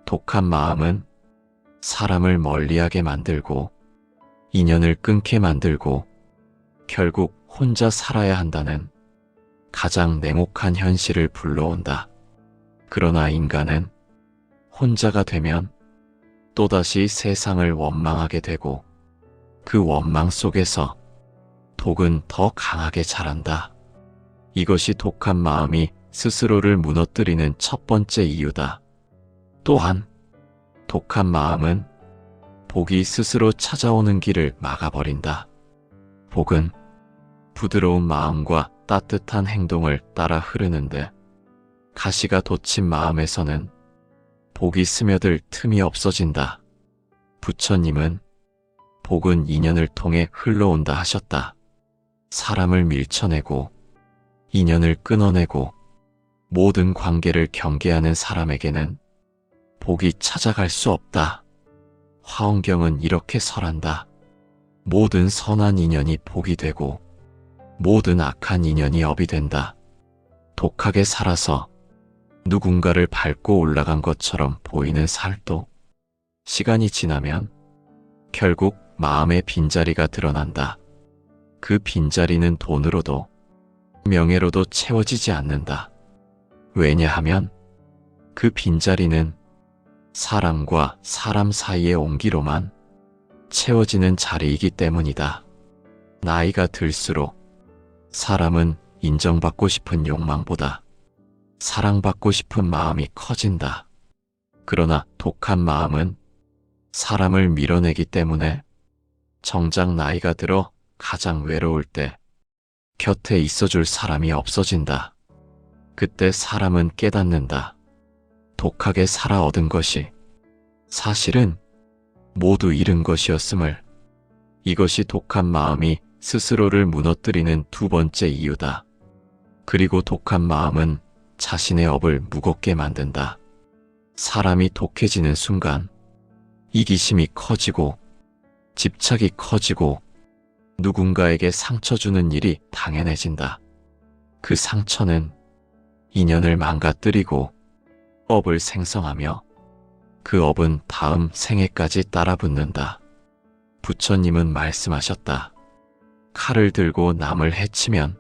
독한 마음은 사람을 멀리하게 만들고 인연을 끊게 만들고 결국 혼자 살아야 한다는 가장 냉혹한 현실을 불러온다. 그러나 인간은 혼자가 되면 또다시 세상을 원망하게 되고 그 원망 속에서 독은 더 강하게 자란다. 이것이 독한 마음이 스스로를 무너뜨리는 첫 번째 이유다. 또한 독한 마음은 복이 스스로 찾아오는 길을 막아버린다. 복은 부드러운 마음과 따뜻한 행동을 따라 흐르는데 가시가 돋친 마음에서는 복이 스며들 틈이 없어진다. 부처님은 복은 인연을 통해 흘러온다 하셨다. 사람을 밀쳐내고 인연을 끊어내고 모든 관계를 경계하는 사람에게는 복이 찾아갈 수 없다. 화엄경은 이렇게 설한다. 모든 선한 인연이 복이 되고 모든 악한 인연이 업이 된다. 독하게 살아서 누군가를 밟고 올라간 것처럼 보이는 살도 시간이 지나면 결국 마음의 빈자리가 드러난다. 그 빈자리는 돈으로도 명예로도 채워지지 않는다. 왜냐하면 그 빈자리는 사람과 사람 사이의 온기로만 채워지는 자리이기 때문이다. 나이가 들수록 사람은 인정받고 싶은 욕망보다 사랑받고 싶은 마음이 커진다. 그러나 독한 마음은 사람을 밀어내기 때문에 정작 나이가 들어 가장 외로울 때 곁에 있어줄 사람이 없어진다. 그때 사람은 깨닫는다. 독하게 살아 얻은 것이 사실은 모두 잃은 것이었음을. 이것이 독한 마음이 스스로를 무너뜨리는 두 번째 이유다. 그리고 독한 마음은 자신의 업을 무겁게 만든다. 사람이 독해지는 순간 이기심이 커지고 집착이 커지고 누군가에게 상처 주는 일이 당연해진다. 그 상처는 인연을 망가뜨리고 업을 생성하며 그 업은 다음 생애까지 따라붙는다. 부처님은 말씀하셨다. 칼을 들고 남을 해치면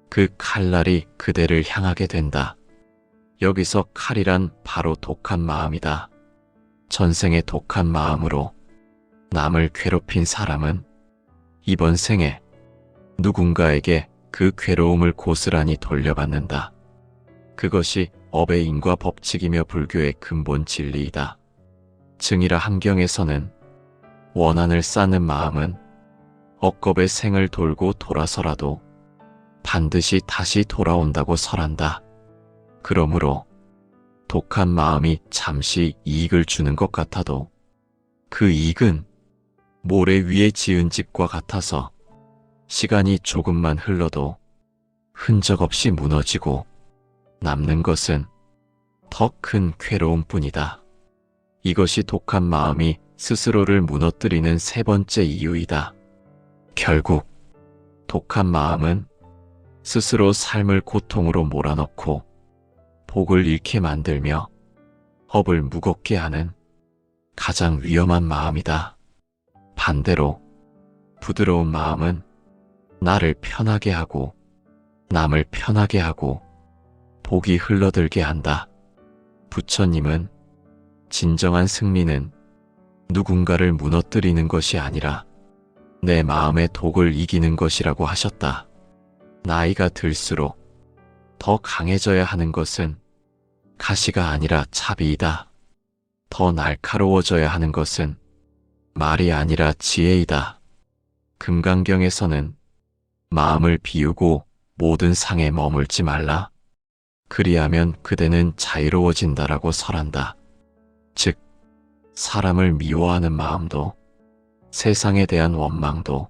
그 칼날이 그대를 향하게 된다. 여기서 칼이란 바로 독한 마음이다. 전생의 독한 마음으로 남을 괴롭힌 사람은 이번 생에 누군가에게 그 괴로움을 고스란히 돌려받는다. 그것이 업의 인과 법칙이며 불교의 근본 진리이다. 증이라 한경에서는 원한을 쌓는 마음은 억겁의 생을 돌고 돌아서라도 반드시 다시 돌아온다고 설한다. 그러므로 독한 마음이 잠시 이익을 주는 것 같아도 그 이익은 모래 위에 지은 집과 같아서 시간이 조금만 흘러도 흔적 없이 무너지고 남는 것은 더 큰 괴로움뿐이다. 이것이 독한 마음이 스스로를 무너뜨리는 세 번째 이유이다. 결국 독한 마음은 스스로 삶을 고통으로 몰아넣고 복을 잃게 만들며 업을 무겁게 하는 가장 위험한 마음이다. 반대로 부드러운 마음은 나를 편하게 하고 남을 편하게 하고 복이 흘러들게 한다. 부처님은 진정한 승리는 누군가를 무너뜨리는 것이 아니라 내 마음의 독을 이기는 것이라고 하셨다. 나이가 들수록 더 강해져야 하는 것은 가시가 아니라 차비이다. 더 날카로워져야 하는 것은 말이 아니라 지혜이다. 금강경에서는 마음을 비우고 모든 상에 머물지 말라. 그리하면 그대는 자유로워진다라고 설한다. 즉, 사람을 미워하는 마음도 세상에 대한 원망도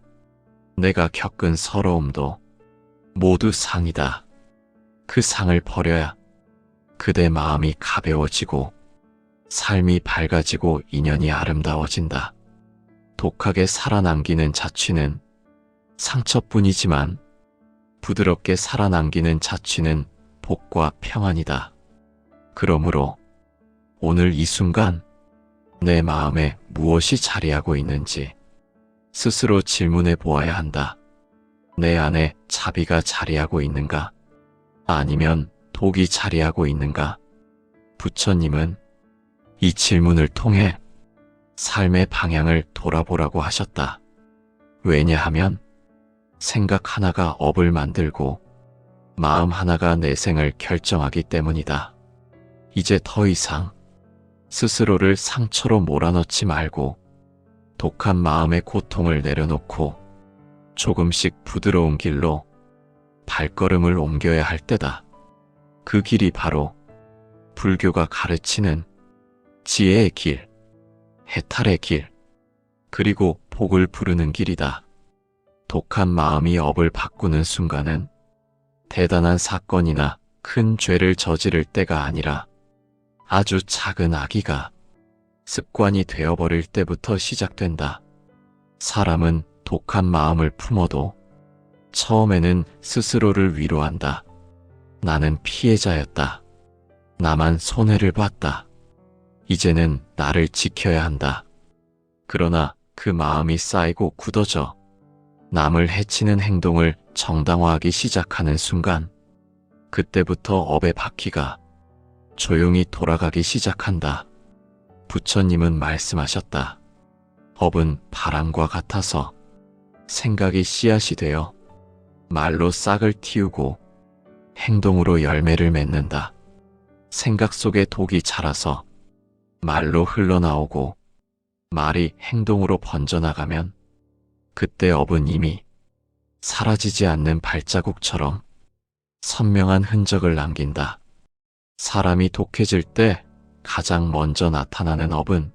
내가 겪은 서러움도 모두 상이다. 그 상을 버려야 그대 마음이 가벼워지고 삶이 밝아지고 인연이 아름다워진다. 독하게 살아남기는 자취는 상처뿐이지만 부드럽게 살아남기는 자취는 복과 평안이다. 그러므로 오늘 이 순간 내 마음에 무엇이 자리하고 있는지 스스로 질문해 보아야 한다. 내 안에 자비가 자리하고 있는가? 아니면 독이 자리하고 있는가? 부처님은 이 질문을 통해 삶의 방향을 돌아보라고 하셨다. 왜냐하면 생각 하나가 업을 만들고 마음 하나가 내 생을 결정하기 때문이다. 이제 더 이상 스스로를 상처로 몰아넣지 말고 독한 마음의 고통을 내려놓고 조금씩 부드러운 길로 발걸음을 옮겨야 할 때다. 그 길이 바로 불교가 가르치는 지혜의 길, 해탈의 길, 그리고 복을 부르는 길이다. 독한 마음이 업을 바꾸는 순간은 대단한 사건이나 큰 죄를 저지를 때가 아니라 아주 작은 악의가 습관이 되어버릴 때부터 시작된다. 사람은 독한 마음을 품어도 처음에는 스스로를 위로한다. 나는 피해자였다. 나만 손해를 봤다. 이제는 나를 지켜야 한다. 그러나 그 마음이 쌓이고 굳어져 남을 해치는 행동을 정당화하기 시작하는 순간, 그때부터 업의 바퀴가 조용히 돌아가기 시작한다. 부처님은 말씀하셨다. 업은 바람과 같아서 생각이 씨앗이 되어 말로 싹을 틔우고 행동으로 열매를 맺는다. 생각 속에 독이 자라서 말로 흘러나오고 말이 행동으로 번져나가면 그때 업은 이미 사라지지 않는 발자국처럼 선명한 흔적을 남긴다. 사람이 독해질 때 가장 먼저 나타나는 업은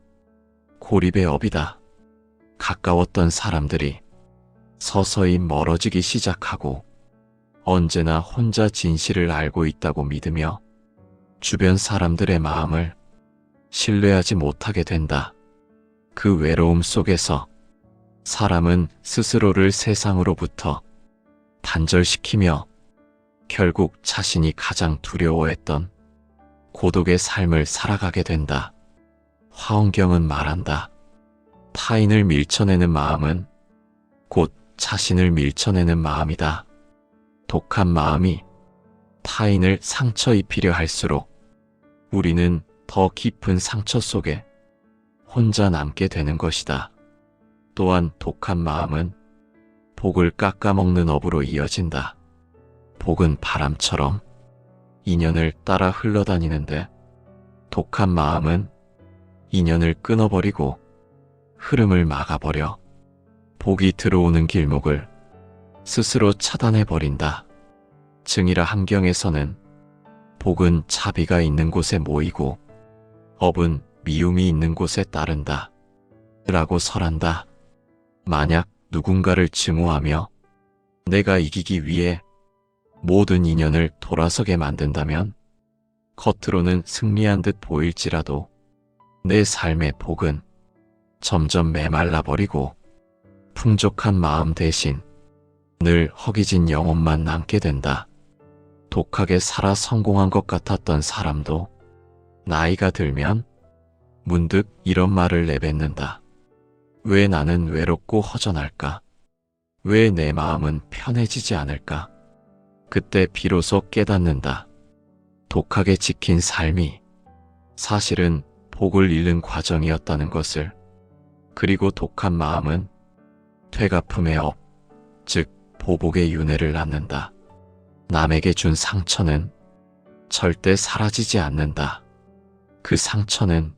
고립의 업이다. 가까웠던 사람들이 서서히 멀어지기 시작하고 언제나 혼자 진실을 알고 있다고 믿으며 주변 사람들의 마음을 신뢰하지 못하게 된다. 그 외로움 속에서 사람은 스스로를 세상으로부터 단절시키며 결국 자신이 가장 두려워했던 고독의 삶을 살아가게 된다. 화엄경은 말한다. 타인을 밀쳐내는 마음은 곧 자신을 밀쳐내는 마음이다. 독한 마음이 타인을 상처 입히려 할수록 우리는 더 깊은 상처 속에 혼자 남게 되는 것이다. 또한 독한 마음은 복을 깎아먹는 업으로 이어진다. 복은 바람처럼 인연을 따라 흘러다니는데 독한 마음은 인연을 끊어버리고 흐름을 막아버려 복이 들어오는 길목을 스스로 차단해버린다. 증이라 함경에서는 복은 자비가 있는 곳에 모이고 업은 미움이 있는 곳에 따른다 라고 설한다. 만약 누군가를 증오하며 내가 이기기 위해 모든 인연을 돌아서게 만든다면 겉으로는 승리한 듯 보일지라도 내 삶의 복은 점점 메말라버리고 풍족한 마음 대신 늘 허기진 영혼만 남게 된다. 독하게 살아 성공한 것 같았던 사람도 나이가 들면 문득 이런 말을 내뱉는다. 왜 나는 외롭고 허전할까? 왜 내 마음은 편해지지 않을까? 그때 비로소 깨닫는다. 독하게 지킨 삶이 사실은 복을 잃는 과정이었다는 것을. 그리고 독한 마음은 되갚음의 업, 즉 보복의 윤회를 낳는다. 남에게 준 상처는 절대 사라지지 않는다. 그 상처는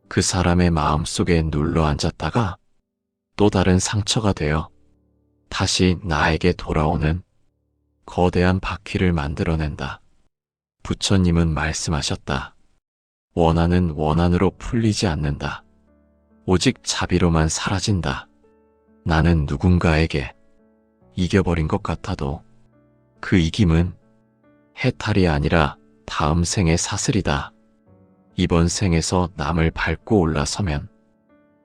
그 사람의 마음 속에 눌러 앉았다가 또 다른 상처가 되어 다시 나에게 돌아오는 거대한 바퀴를 만들어낸다. 부처님은 말씀하셨다. 원한은 원한으로 풀리지 않는다. 오직 자비로만 사라진다. 나는 누군가에게 이겨버린 것 같아도 그 이김은 해탈이 아니라 다음 생의 사슬이다. 이번 생에서 남을 밟고 올라서면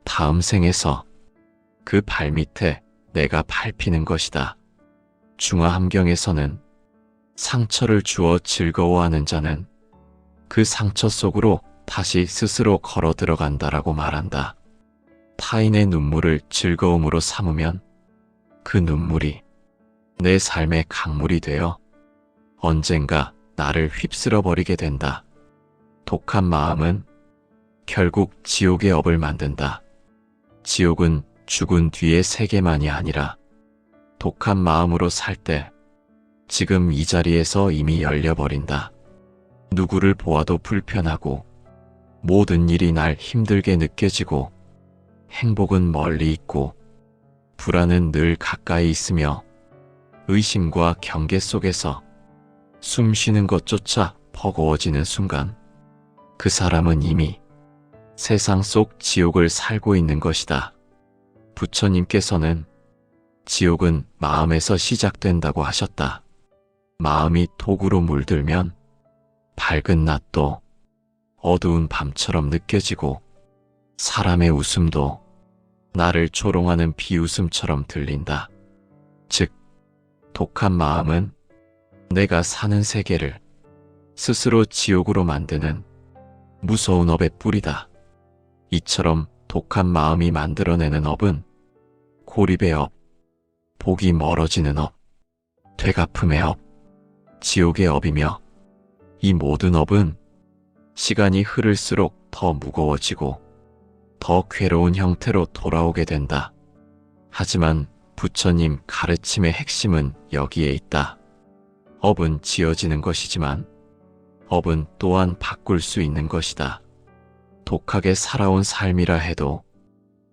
다음 생에서 그 발밑에 내가 밟히는 것이다. 중화함경에서는 상처를 주어 즐거워하는 자는 그 상처 속으로 다시 스스로 걸어 들어간다라고 말한다. 타인의 눈물을 즐거움으로 삼으면 그 눈물이 내 삶의 강물이 되어 언젠가 나를 휩쓸어 버리게 된다. 독한 마음은 결국 지옥의 업을 만든다. 지옥은 죽은 뒤의 세계만이 아니라 독한 마음으로 살 때 지금 이 자리에서 이미 열려버린다. 누구를 보아도 불편하고 모든 일이 날 힘들게 느껴지고 행복은 멀리 있고 불안은 늘 가까이 있으며 의심과 경계 속에서 숨 쉬는 것조차 버거워지는 순간 그 사람은 이미 세상 속 지옥을 살고 있는 것이다. 부처님께서는 지옥은 마음에서 시작된다고 하셨다. 마음이 독으로 물들면 밝은 낮도 어두운 밤처럼 느껴지고 사람의 웃음도 나를 조롱하는 비웃음처럼 들린다. 즉, 독한 마음은 내가 사는 세계를 스스로 지옥으로 만드는 무서운 업의 뿌리다. 이처럼 독한 마음이 만들어내는 업은 고립의 업, 복이 멀어지는 업, 되갚음의 업, 지옥의 업이며 이 모든 업은 시간이 흐를수록 더 무거워지고 더 괴로운 형태로 돌아오게 된다. 하지만 부처님 가르침의 핵심은 여기에 있다. 업은 지어지는 것이지만 업은 또한 바꿀 수 있는 것이다. 독하게 살아온 삶이라 해도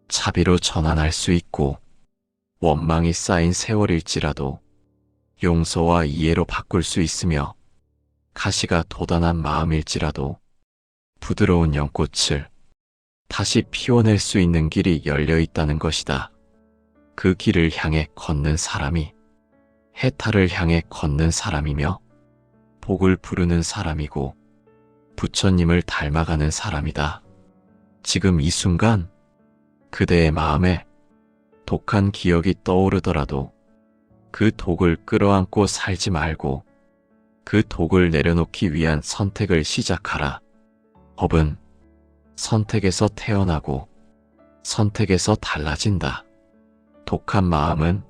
자비로 전환할 수 있고 원망이 쌓인 세월일지라도 용서와 이해로 바꿀 수 있으며 가시가 돋아난 마음일지라도 부드러운 연꽃을 다시 피워낼 수 있는 길이 열려 있다는 것이다. 그 길을 향해 걷는 사람이 해탈을 향해 걷는 사람이며 복을 부르는 사람이고 부처님을 닮아가는 사람이다. 지금 이 순간 그대의 마음에 독한 기억이 떠오르더라도 그 독을 끌어안고 살지 말고 그 독을 내려놓기 위한 선택을 시작하라. 업은 선택에서 태어나고 선택에서 달라진다. 독한 마음은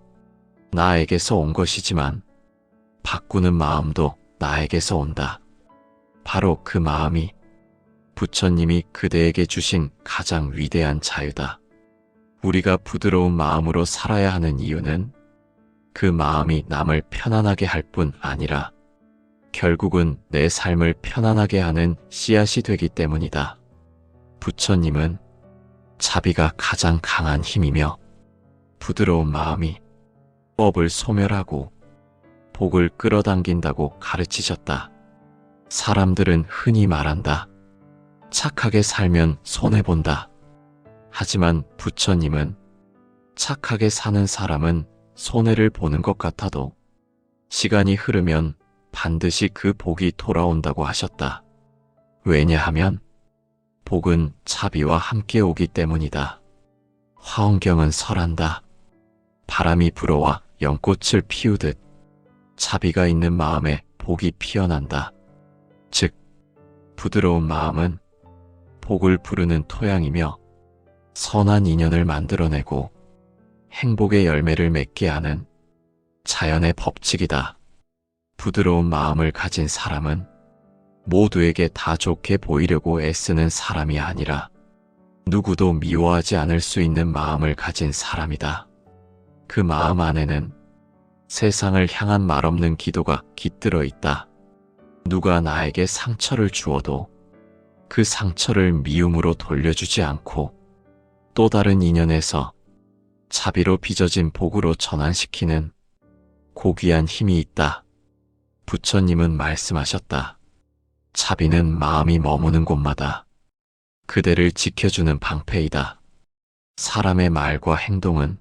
나에게서 온 것이지만 바꾸는 마음도 나에게서 온다. 바로 그 마음이 부처님이 그대에게 주신 가장 위대한 자유다. 우리가 부드러운 마음으로 살아야 하는 이유는 그 마음이 남을 편안하게 할 뿐 아니라 결국은 내 삶을 편안하게 하는 씨앗이 되기 때문이다. 부처님은 자비가 가장 강한 힘이며 부드러운 마음이 업을 소멸하고 복을 끌어당긴다고 가르치셨다. 사람들은 흔히 말한다. 착하게 살면 손해본다. 하지만 부처님은 착하게 사는 사람은 손해를 보는 것 같아도 시간이 흐르면 반드시 그 복이 돌아온다고 하셨다. 왜냐하면 복은 자비와 함께 오기 때문이다. 화엄경은 설한다. 바람이 불어와 연꽃을 피우듯 자비가 있는 마음에 복이 피어난다. 즉, 부드러운 마음은 복을 부르는 토양이며 선한 인연을 만들어내고 행복의 열매를 맺게 하는 자연의 법칙이다. 부드러운 마음을 가진 사람은 모두에게 다 좋게 보이려고 애쓰는 사람이 아니라 누구도 미워하지 않을 수 있는 마음을 가진 사람이다. 그 마음 안에는 세상을 향한 말없는 기도가 깃들어 있다. 누가 나에게 상처를 주어도 그 상처를 미움으로 돌려주지 않고 또 다른 인연에서 자비로 빚어진 복으로 전환시키는 고귀한 힘이 있다. 부처님은 말씀하셨다. 자비는 마음이 머무는 곳마다 그대를 지켜주는 방패이다. 사람의 말과 행동은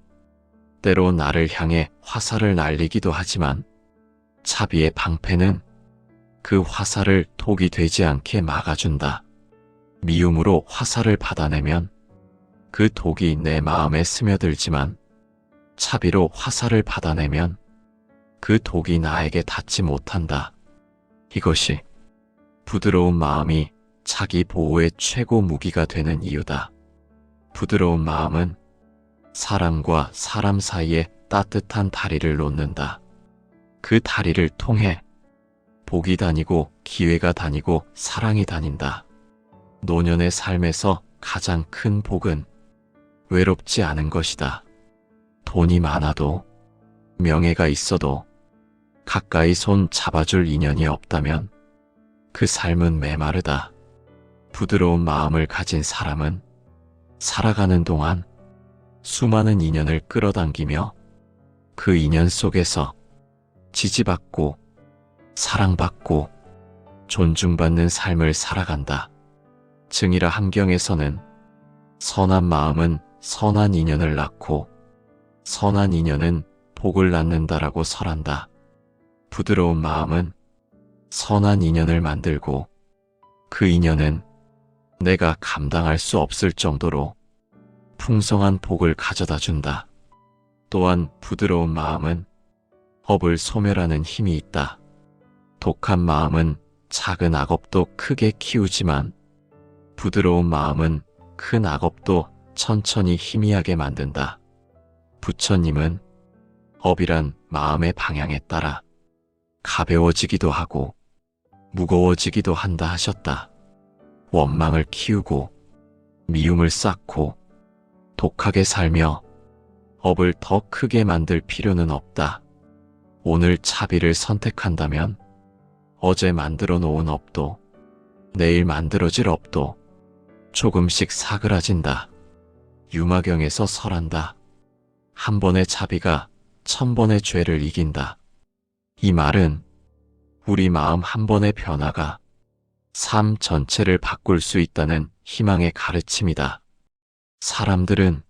때로 나를 향해 화살을 날리기도 하지만 자비의 방패는 그 화살을 독이 되지 않게 막아준다. 미움으로 화살을 받아내면 그 독이 내 마음에 스며들지만 차비로 화살을 받아내면 그 독이 나에게 닿지 못한다. 이것이 부드러운 마음이 자기 보호의 최고 무기가 되는 이유다. 부드러운 마음은 사람과 사람 사이에 따뜻한 다리를 놓는다. 그 다리를 통해 복이 다니고 기회가 다니고 사랑이 다닌다. 노년의 삶에서 가장 큰 복은 외롭지 않은 것이다. 돈이 많아도 명예가 있어도 가까이 손 잡아줄 인연이 없다면 그 삶은 메마르다. 부드러운 마음을 가진 사람은 살아가는 동안 수많은 인연을 끌어당기며 그 인연 속에서 지지받고 사랑받고 존중받는 삶을 살아간다. 증이라 함경에서는 선한 마음은 선한 인연을 낳고 선한 인연은 복을 낳는다라고 설한다. 부드러운 마음은 선한 인연을 만들고 그 인연은 내가 감당할 수 없을 정도로 풍성한 복을 가져다 준다. 또한 부드러운 마음은 업을 소멸하는 힘이 있다. 독한 마음은 작은 악업도 크게 키우지만 부드러운 마음은 큰 악업도 천천히 희미하게 만든다. 부처님은 업이란 마음의 방향에 따라 가벼워지기도 하고 무거워지기도 한다 하셨다. 원망을 키우고 미움을 쌓고 독하게 살며 업을 더 크게 만들 필요는 없다. 오늘 차비를 선택한다면 어제 만들어 놓은 업도 내일 만들어질 업도 조금씩 사그라진다. 유마경에서 설한다. 한 번의 차비가 1000번의 죄를 이긴다. 이 말은 우리 마음 한 번의 변화가 삶 전체를 바꿀 수 있다는 희망의 가르침이다. 사람들은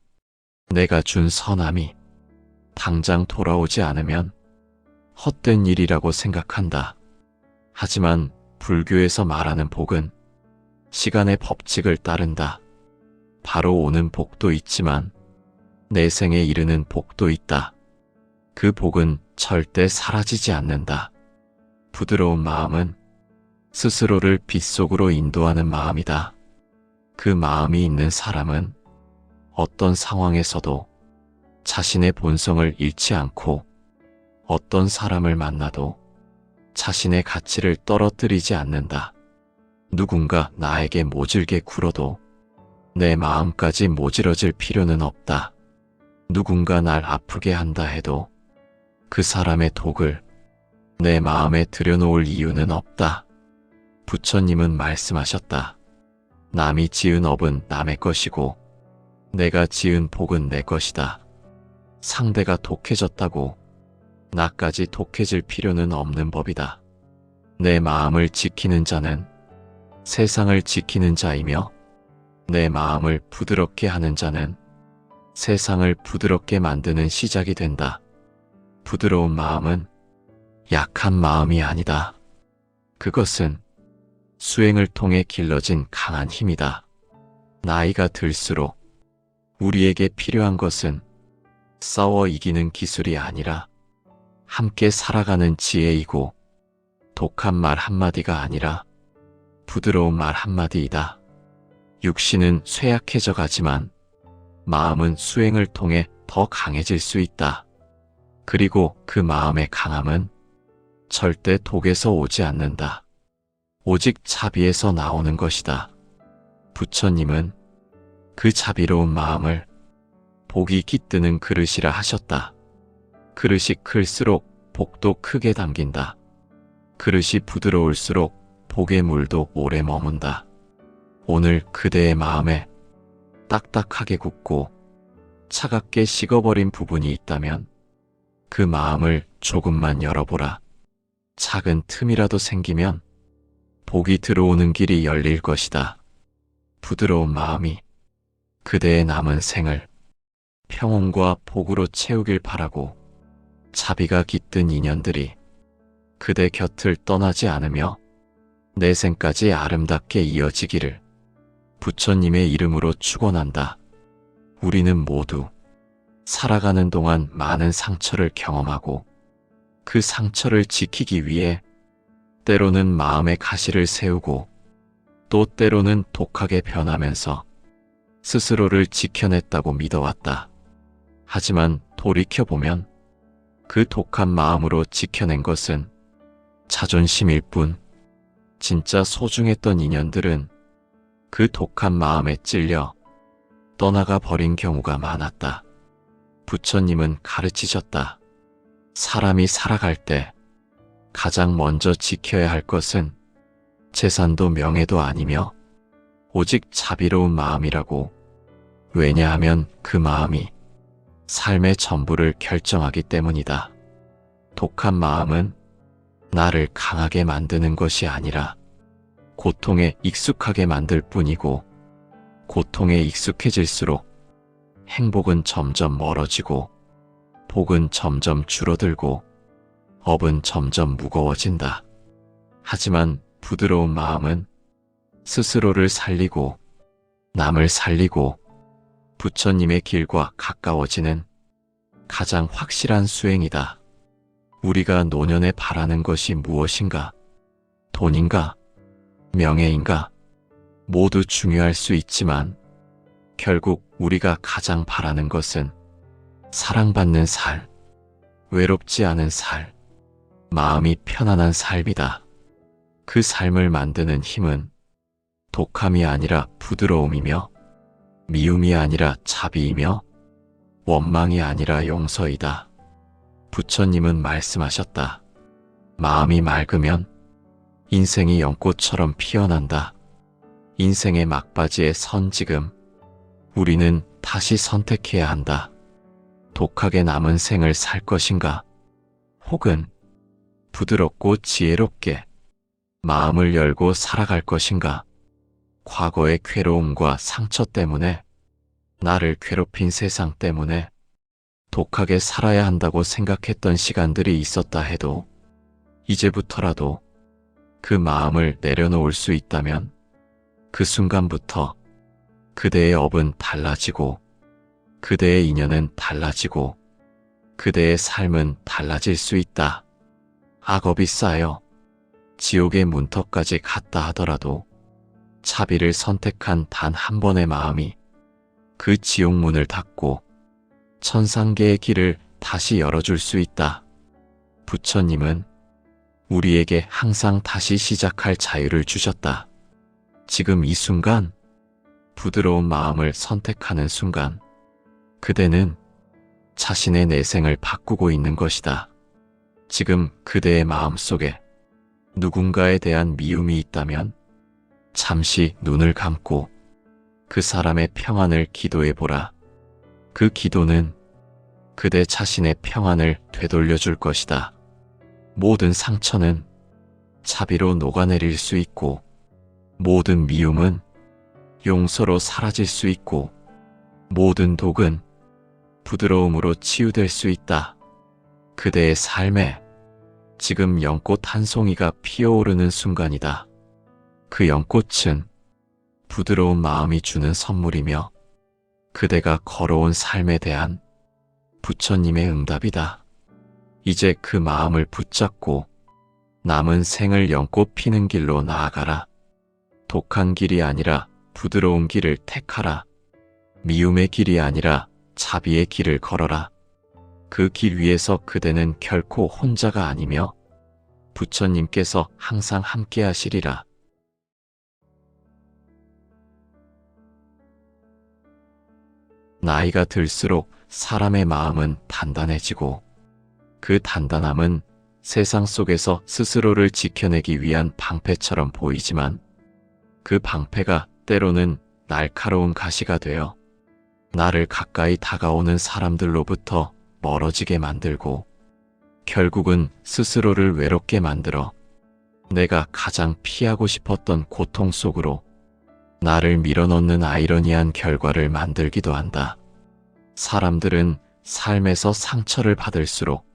내가 준 선함이 당장 돌아오지 않으면 헛된 일이라고 생각한다. 하지만 불교에서 말하는 복은 시간의 법칙을 따른다. 바로 오는 복도 있지만 내 생에 이르는 복도 있다. 그 복은 절대 사라지지 않는다. 부드러운 마음은 스스로를 빛 속으로 인도하는 마음이다. 그 마음이 있는 사람은 어떤 상황에서도 자신의 본성을 잃지 않고 어떤 사람을 만나도 자신의 가치를 떨어뜨리지 않는다. 누군가 나에게 모질게 굴어도 내 마음까지 모질어질 필요는 없다. 누군가 날 아프게 한다 해도 그 사람의 독을 내 마음에 들여놓을 이유는 없다. 부처님은 말씀하셨다. 남이 지은 업은 남의 것이고 내가 지은 복은 내 것이다. 상대가 독해졌다고 나까지 독해질 필요는 없는 법이다. 내 마음을 지키는 자는 세상을 지키는 자이며 내 마음을 부드럽게 하는 자는 세상을 부드럽게 만드는 시작이 된다. 부드러운 마음은 약한 마음이 아니다. 그것은 수행을 통해 길러진 강한 힘이다. 나이가 들수록 우리에게 필요한 것은 싸워 이기는 기술이 아니라 함께 살아가는 지혜이고 독한 말 한마디가 아니라 부드러운 말 한마디이다. 육신은 쇠약해져 가지만 마음은 수행을 통해 더 강해질 수 있다. 그리고 그 마음의 강함은 절대 독에서 오지 않는다. 오직 자비에서 나오는 것이다. 부처님은 그 자비로운 마음을 복이 깃드는 그릇이라 하셨다. 그릇이 클수록 복도 크게 담긴다. 그릇이 부드러울수록 복의 물도 오래 머문다. 오늘 그대의 마음에 딱딱하게 굳고 차갑게 식어버린 부분이 있다면 그 마음을 조금만 열어보라. 작은 틈이라도 생기면 복이 들어오는 길이 열릴 것이다. 부드러운 마음이 그대의 남은 생을 평온과 복으로 채우길 바라고 자비가 깃든 인연들이 그대 곁을 떠나지 않으며 내 생까지 아름답게 이어지기를 부처님의 이름으로 축원한다. 우리는 모두 살아가는 동안 많은 상처를 경험하고 그 상처를 지키기 위해 때로는 마음의 가시를 세우고 또 때로는 독하게 변하면서 스스로를 지켜냈다고 믿어왔다. 하지만 돌이켜보면 그 독한 마음으로 지켜낸 것은 자존심일 뿐, 진짜 소중했던 인연들은 그 독한 마음에 찔려 떠나가 버린 경우가 많았다. 부처님은 가르치셨다. 사람이 살아갈 때 가장 먼저 지켜야 할 것은 재산도 명예도 아니며 오직 자비로운 마음이라고. 왜냐하면 그 마음이 삶의 전부를 결정하기 때문이다. 독한 마음은 나를 강하게 만드는 것이 아니라 고통에 익숙하게 만들 뿐이고, 고통에 익숙해질수록 행복은 점점 멀어지고 복은 점점 줄어들고 업은 점점 무거워진다. 하지만 부드러운 마음은 스스로를 살리고 남을 살리고 부처님의 길과 가까워지는 가장 확실한 수행이다. 우리가 노년에 바라는 것이 무엇인가? 돈인가? 명예인가? 모두 중요할 수 있지만 결국 우리가 가장 바라는 것은 사랑받는 살, 외롭지 않은 살, 마음이 편안한 삶이다. 그 삶을 만드는 힘은 독함이 아니라 부드러움이며 미움이 아니라 자비이며 원망이 아니라 용서이다. 부처님은 말씀하셨다. 마음이 맑으면 인생이 연꽃처럼 피어난다. 인생의 막바지에 선 지금 우리는 다시 선택해야 한다. 독하게 남은 생을 살 것인가? 혹은 부드럽고 지혜롭게 마음을 열고 살아갈 것인가? 과거의 괴로움과 상처 때문에, 나를 괴롭힌 세상 때문에 독하게 살아야 한다고 생각했던 시간들이 있었다 해도 이제부터라도 그 마음을 내려놓을 수 있다면 그 순간부터 그대의 업은 달라지고 그대의 인연은 달라지고 그대의 삶은 달라질 수 있다. 악업이 쌓여 지옥의 문턱까지 갔다 하더라도 자비를 선택한 단 한 번의 마음이 그 지옥문을 닫고 천상계의 길을 다시 열어줄 수 있다. 부처님은 우리에게 항상 다시 시작할 자유를 주셨다. 지금 이 순간, 부드러운 마음을 선택하는 순간, 그대는 자신의 내생을 바꾸고 있는 것이다. 지금 그대의 마음속에 누군가에 대한 미움이 있다면 잠시 눈을 감고 그 사람의 평안을 기도해보라. 그 기도는 그대 자신의 평안을 되돌려 줄 것이다. 모든 상처는 자비로 녹아내릴 수 있고 모든 미움은 용서로 사라질 수 있고 모든 독은 부드러움으로 치유될 수 있다. 그대의 삶에 지금 연꽃 한 송이가 피어오르는 순간이다. 그 연꽃은 부드러운 마음이 주는 선물이며 그대가 걸어온 삶에 대한 부처님의 응답이다. 이제 그 마음을 붙잡고 남은 생을 연꽃 피는 길로 나아가라. 독한 길이 아니라 부드러운 길을 택하라. 미움의 길이 아니라 자비의 길을 걸어라. 그 길 위에서 그대는 결코 혼자가 아니며 부처님께서 항상 함께 하시리라. 나이가 들수록 사람의 마음은 단단해지고 그 단단함은 세상 속에서 스스로를 지켜내기 위한 방패처럼 보이지만 그 방패가 때로는 날카로운 가시가 되어 나를 가까이 다가오는 사람들로부터 멀어지게 만들고 결국은 스스로를 외롭게 만들어 내가 가장 피하고 싶었던 고통 속으로 나를 밀어넣는 아이러니한 결과를 만들기도 한다. 사람들은 삶에서 상처를 받을수록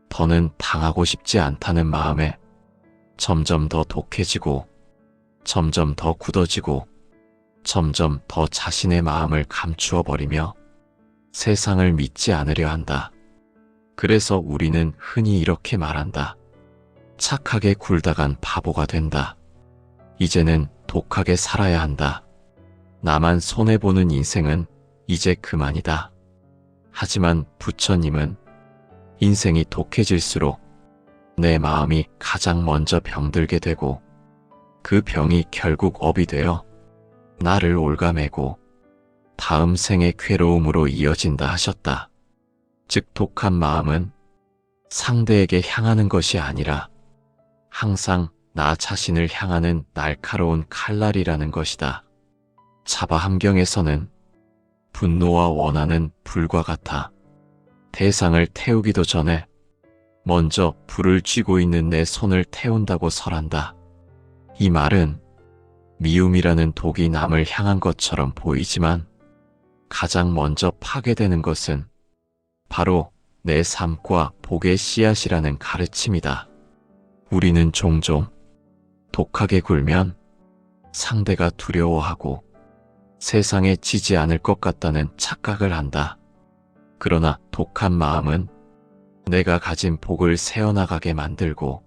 더는 당하고 싶지 않다는 마음에 점점 더 독해지고 점점 더 굳어지고 점점 더 자신의 마음을 감추어 버리며 세상을 믿지 않으려 한다. 그래서 우리는 흔히 이렇게 말한다. 착하게 굴다간 바보가 된다. 이제는 독하게 살아야 한다. 나만 손해보는 인생은 이제 그만이다. 하지만 부처님은 인생이 독해질수록 내 마음이 가장 먼저 병들게 되고 그 병이 결국 업이 되어 나를 옭아매고 다음 생의 괴로움으로 이어진다 하셨다. 즉 독한 마음은 상대에게 향하는 것이 아니라 항상 나 자신을 향하는 날카로운 칼날이라는 것이다. 자바 함경에서는 분노와 원한은 불과 같아 대상을 태우기도 전에 먼저 불을 쥐고 있는 내 손을 태운다고 설한다. 이 말은 미움이라는 독이 남을 향한 것처럼 보이지만 가장 먼저 파괴되는 것은 바로 내 삶과 복의 씨앗이라는 가르침이다. 우리는 종종 독하게 굴면 상대가 두려워하고 세상에 지지 않을 것 같다는 착각을 한다. 그러나 독한 마음은 내가 가진 복을 새어나가게 만들고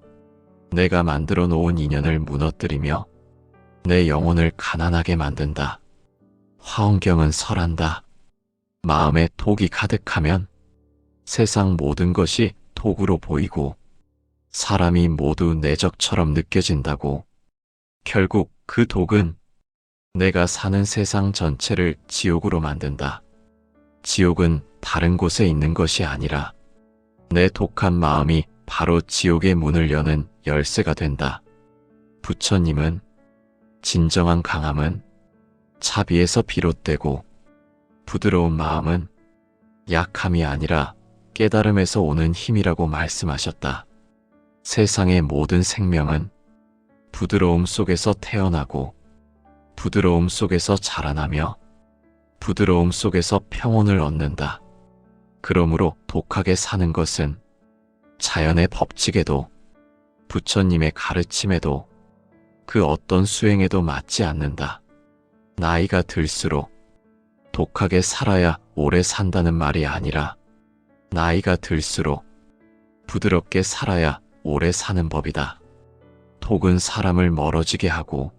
내가 만들어 놓은 인연을 무너뜨리며 내 영혼을 가난하게 만든다. 화엄경은 설한다. 마음에 독이 가득하면 세상 모든 것이 독으로 보이고 사람이 모두 내 적처럼 느껴진다고. 결국 그 독은 내가 사는 세상 전체를 지옥으로 만든다. 지옥은 다른 곳에 있는 것이 아니라 내 독한 마음이 바로 지옥의 문을 여는 열쇠가 된다. 부처님은 진정한 강함은 자비에서 비롯되고 부드러운 마음은 약함이 아니라 깨달음에서 오는 힘이라고 말씀하셨다. 세상의 모든 생명은 부드러움 속에서 태어나고 부드러움 속에서 자라나며 부드러움 속에서 평온을 얻는다. 그러므로 독하게 사는 것은 자연의 법칙에도 부처님의 가르침에도 그 어떤 수행에도 맞지 않는다. 나이가 들수록 독하게 살아야 오래 산다는 말이 아니라 나이가 들수록 부드럽게 살아야 오래 사는 법이다. 독은 사람을 멀어지게 하고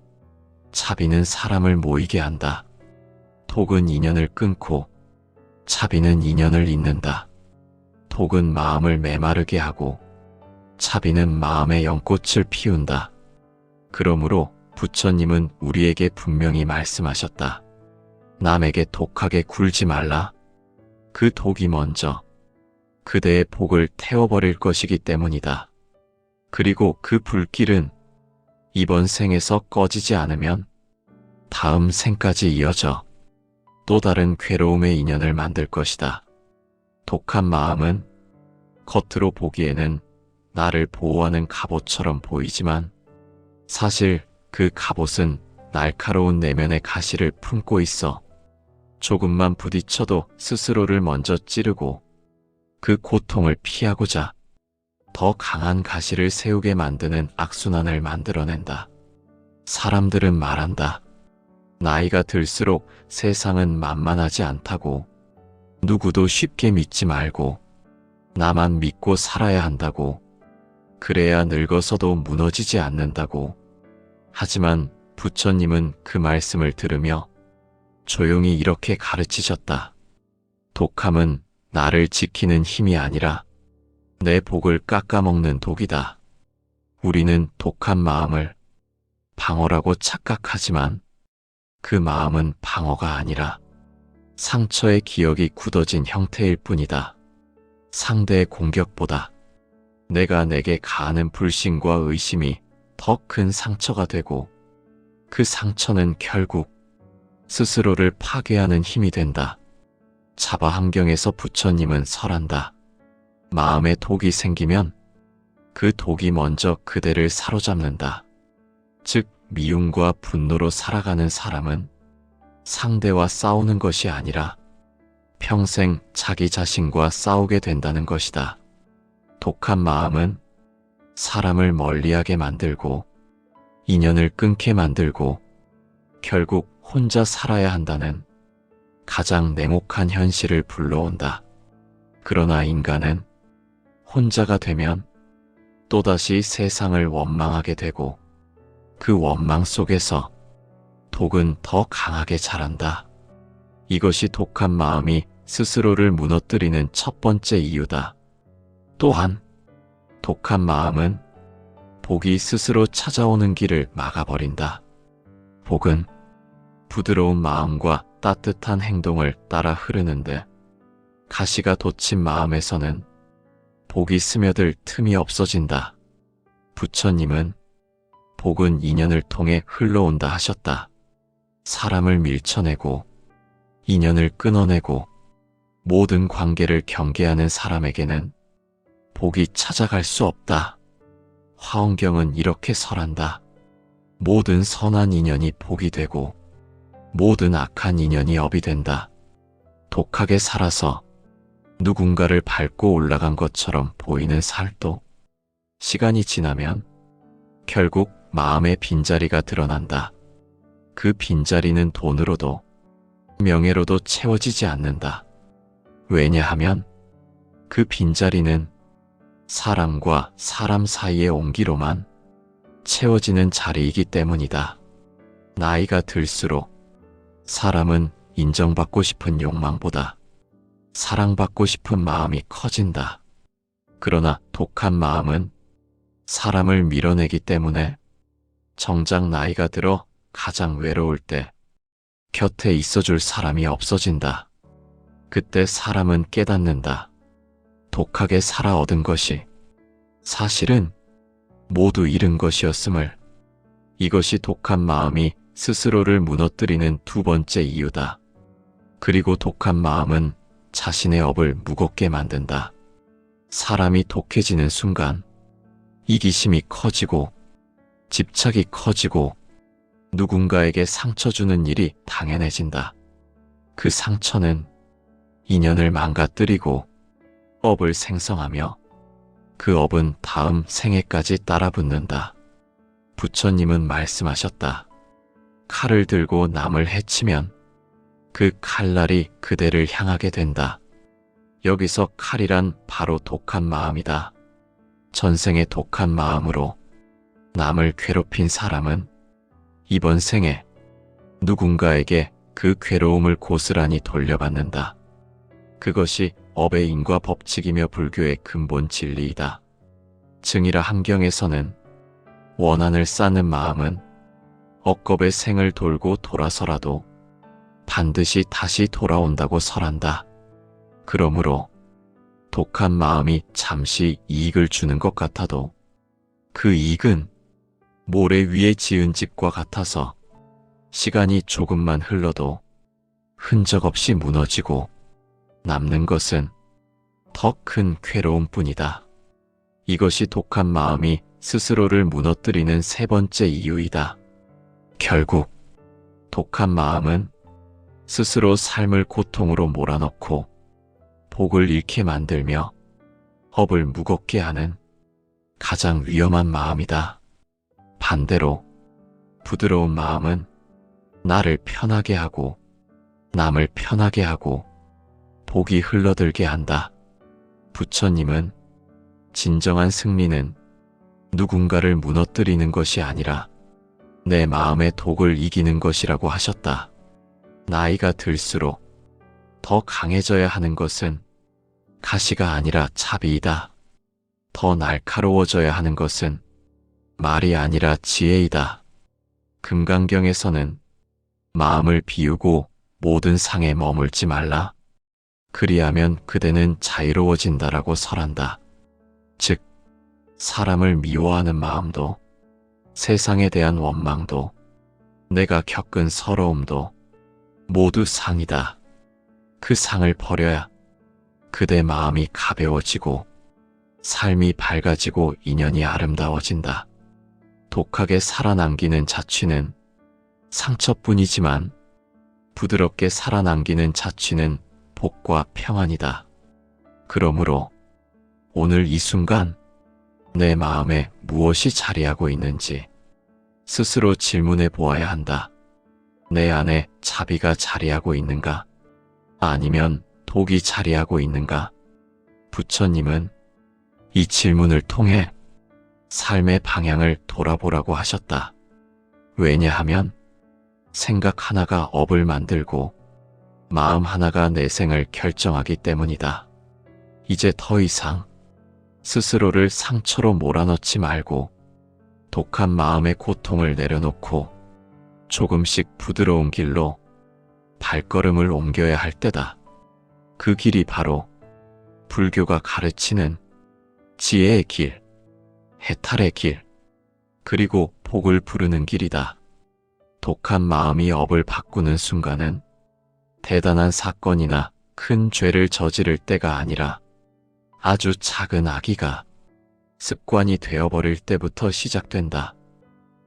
자비는 사람을 모이게 한다. 독은 인연을 끊고 자비는 인연을 잇는다. 독은 마음을 메마르게 하고 자비는 마음의 연꽃을 피운다. 그러므로 부처님은 우리에게 분명히 말씀하셨다. 남에게 독하게 굴지 말라. 그 독이 먼저 그대의 복을 태워버릴 것이기 때문이다. 그리고 그 불길은 이번 생에서 꺼지지 않으면 다음 생까지 이어져 또 다른 괴로움의 인연을 만들 것이다. 독한 마음은 겉으로 보기에는 나를 보호하는 갑옷처럼 보이지만 사실 그 갑옷은 날카로운 내면의 가시를 품고 있어 조금만 부딪혀도 스스로를 먼저 찌르고 그 고통을 피하고자 더 강한 가시를 세우게 만드는 악순환을 만들어낸다. 사람들은 말한다. 나이가 들수록 세상은 만만하지 않다고. 누구도 쉽게 믿지 말고 나만 믿고 살아야 한다고. 그래야 늙어서도 무너지지 않는다고. 하지만 부처님은 그 말씀을 들으며 조용히 이렇게 가르치셨다. 독함은 나를 지키는 힘이 아니라 내 복을 깎아먹는 독이다. 우리는 독한 마음을 방어라고 착각하지만 그 마음은 방어가 아니라 상처의 기억이 굳어진 형태일 뿐이다. 상대의 공격보다 내가 내게 가하는 불신과 의심이 더 큰 상처가 되고 그 상처는 결국 스스로를 파괴하는 힘이 된다. 자바 함경에서 부처님은 설한다. 마음에 독이 생기면 그 독이 먼저 그대를 사로잡는다. 즉 미움과 분노로 살아가는 사람은 상대와 싸우는 것이 아니라 평생 자기 자신과 싸우게 된다는 것이다. 독한 마음은 사람을 멀리하게 만들고 인연을 끊게 만들고 결국 혼자 살아야 한다는 가장 냉혹한 현실을 불러온다. 그러나 인간은 혼자가 되면 또다시 세상을 원망하게 되고 그 원망 속에서 독은 더 강하게 자란다. 이것이 독한 마음이 스스로를 무너뜨리는 첫 번째 이유다. 또한 독한 마음은 복이 스스로 찾아오는 길을 막아버린다. 복은 부드러운 마음과 따뜻한 행동을 따라 흐르는데 가시가 돋친 마음에서는 복이 스며들 틈이 없어진다. 부처님은 복은 인연을 통해 흘러온다 하셨다. 사람을 밀쳐내고 인연을 끊어내고 모든 관계를 경계하는 사람에게는 복이 찾아갈 수 없다. 화엄경은 이렇게 설한다. 모든 선한 인연이 복이 되고 모든 악한 인연이 업이 된다. 독하게 살아서 누군가를 밟고 올라간 것처럼 보이는 살도 시간이 지나면 결국 마음의 빈자리가 드러난다. 그 빈자리는 돈으로도 명예로도 채워지지 않는다. 왜냐하면 그 빈자리는 사람과 사람 사이의 온기로만 채워지는 자리이기 때문이다. 나이가 들수록 사람은 인정받고 싶은 욕망보다 사랑받고 싶은 마음이 커진다. 그러나 독한 마음은 사람을 밀어내기 때문에 정작 나이가 들어 가장 외로울 때 곁에 있어줄 사람이 없어진다. 그때 사람은 깨닫는다. 독하게 살아 얻은 것이 사실은 모두 잃은 것이었음을. 이것이 독한 마음이 스스로를 무너뜨리는 두 번째 이유다. 그리고 독한 마음은 자신의 업을 무겁게 만든다. 사람이 독해지는 순간 이기심이 커지고 집착이 커지고 누군가에게 상처 주는 일이 당연해진다. 그 상처는 인연을 망가뜨리고 업을 생성하며 그 업은 다음 생애까지 따라붙는다. 부처님은 말씀하셨다. 칼을 들고 남을 해치면 그 칼날이 그대를 향하게 된다. 여기서 칼이란 바로 독한 마음이다. 전생의 독한 마음으로 남을 괴롭힌 사람은 이번 생에 누군가에게 그 괴로움을 고스란히 돌려받는다. 그것이 업의 인과 법칙이며 불교의 근본 진리이다. 증이라 함경에서는 원한을 쌓는 마음은 억겁의 생을 돌고 돌아서라도 반드시 다시 돌아온다고 설한다. 그러므로 독한 마음이 잠시 이익을 주는 것 같아도 그 이익은 모래 위에 지은 집과 같아서 시간이 조금만 흘러도 흔적 없이 무너지고 남는 것은 더 큰 괴로움뿐이다. 이것이 독한 마음이 스스로를 무너뜨리는 세 번째 이유이다. 결국 독한 마음은 스스로 삶을 고통으로 몰아넣고 복을 잃게 만들며 업을 무겁게 하는 가장 위험한 마음이다. 반대로 부드러운 마음은 나를 편하게 하고 남을 편하게 하고 복이 흘러들게 한다. 부처님은 진정한 승리는 누군가를 무너뜨리는 것이 아니라 내 마음의 독을 이기는 것이라고 하셨다. 나이가 들수록 더 강해져야 하는 것은 가시가 아니라 차비이다. 더 날카로워져야 하는 것은 말이 아니라 지혜이다. 금강경에서는 마음을 비우고 모든 상에 머물지 말라. 그리하면 그대는 자유로워진다라고 설한다. 즉, 사람을 미워하는 마음도, 세상에 대한 원망도, 내가 겪은 서러움도 모두 상이다. 그 상을 버려야 그대 마음이 가벼워지고 삶이 밝아지고 인연이 아름다워진다. 독하게 살아남기는 자취는 상처뿐이지만 부드럽게 살아남기는 자취는 복과 평안이다. 그러므로 오늘 이 순간 내 마음에 무엇이 자리하고 있는지 스스로 질문해 보아야 한다. 내 안에 자비가 자리하고 있는가? 아니면 독이 자리하고 있는가? 부처님은 이 질문을 통해 삶의 방향을 돌아보라고 하셨다. 왜냐하면 생각 하나가 업을 만들고 마음 하나가 내 생을 결정하기 때문이다. 이제 더 이상 스스로를 상처로 몰아넣지 말고 독한 마음의 고통을 내려놓고 조금씩 부드러운 길로 발걸음을 옮겨야 할 때다. 그 길이 바로 불교가 가르치는 지혜의 길, 해탈의 길, 그리고 복을 부르는 길이다. 독한 마음이 업을 바꾸는 순간은 대단한 사건이나 큰 죄를 저지를 때가 아니라 아주 작은 악의가 습관이 되어버릴 때부터 시작된다.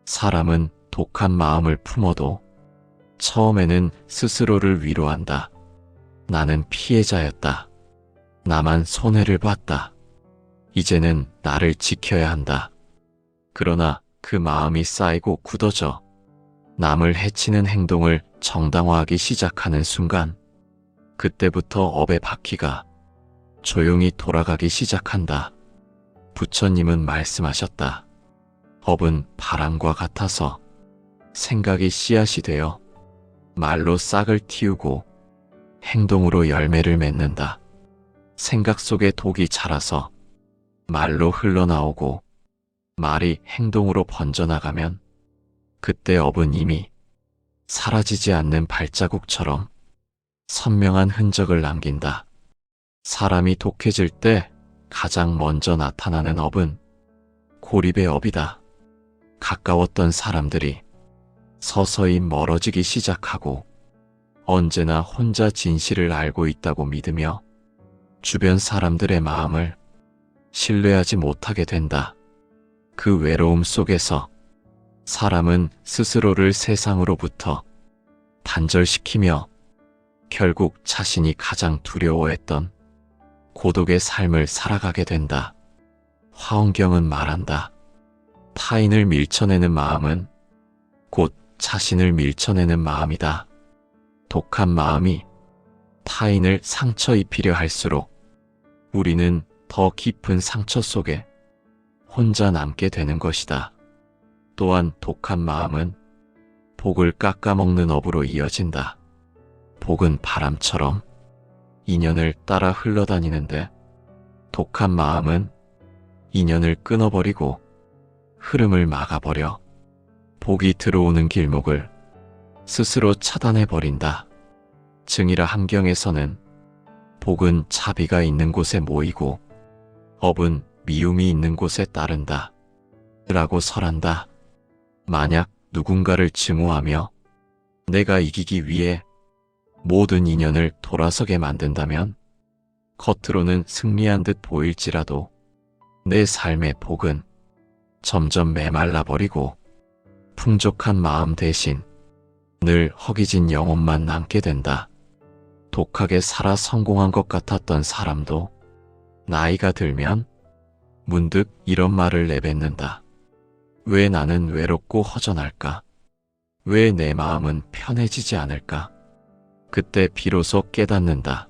사람은 독한 마음을 품어도 처음에는 스스로를 위로한다. 나는 피해자였다. 나만 손해를 봤다. 이제는 나를 지켜야 한다. 그러나 그 마음이 쌓이고 굳어져 남을 해치는 행동을 정당화하기 시작하는 순간, 그때부터 업의 바퀴가 조용히 돌아가기 시작한다. 부처님은 말씀하셨다. 업은 바람과 같아서 생각이 씨앗이 되어 말로 싹을 틔우고 행동으로 열매를 맺는다. 생각 속에 독이 자라서 말로 흘러나오고 말이 행동으로 번져나가면 그때 업은 이미 사라지지 않는 발자국처럼 선명한 흔적을 남긴다. 사람이 독해질 때 가장 먼저 나타나는 업은 고립의 업이다. 가까웠던 사람들이 서서히 멀어지기 시작하고 언제나 혼자 진실을 알고 있다고 믿으며 주변 사람들의 마음을 신뢰하지 못하게 된다. 그 외로움 속에서 사람은 스스로를 세상으로부터 단절시키며 결국 자신이 가장 두려워했던 고독의 삶을 살아가게 된다. 화엄경은 말한다. 타인을 밀쳐내는 마음은 곧 자신을 밀쳐내는 마음이다. 독한 마음이 타인을 상처 입히려 할수록 우리는 더 깊은 상처 속에 혼자 남게 되는 것이다. 또한 독한 마음은 복을 깎아먹는 업으로 이어진다. 복은 바람처럼 인연을 따라 흘러다니는데 독한 마음은 인연을 끊어버리고 흐름을 막아버려 복이 들어오는 길목을 스스로 차단해버린다. 증이라 함경에서는 복은 자비가 있는 곳에 모이고 업은 미움이 있는 곳에 따른다. 라고 설한다. 만약 누군가를 증오하며 내가 이기기 위해 모든 인연을 돌아서게 만든다면 겉으로는 승리한 듯 보일지라도 내 삶의 복은 점점 메말라버리고 풍족한 마음 대신 늘 허기진 영혼만 남게 된다. 독하게 살아 성공한 것 같았던 사람도 나이가 들면 문득 이런 말을 내뱉는다. 왜 나는 외롭고 허전할까? 왜 내 마음은 편해지지 않을까? 그때 비로소 깨닫는다.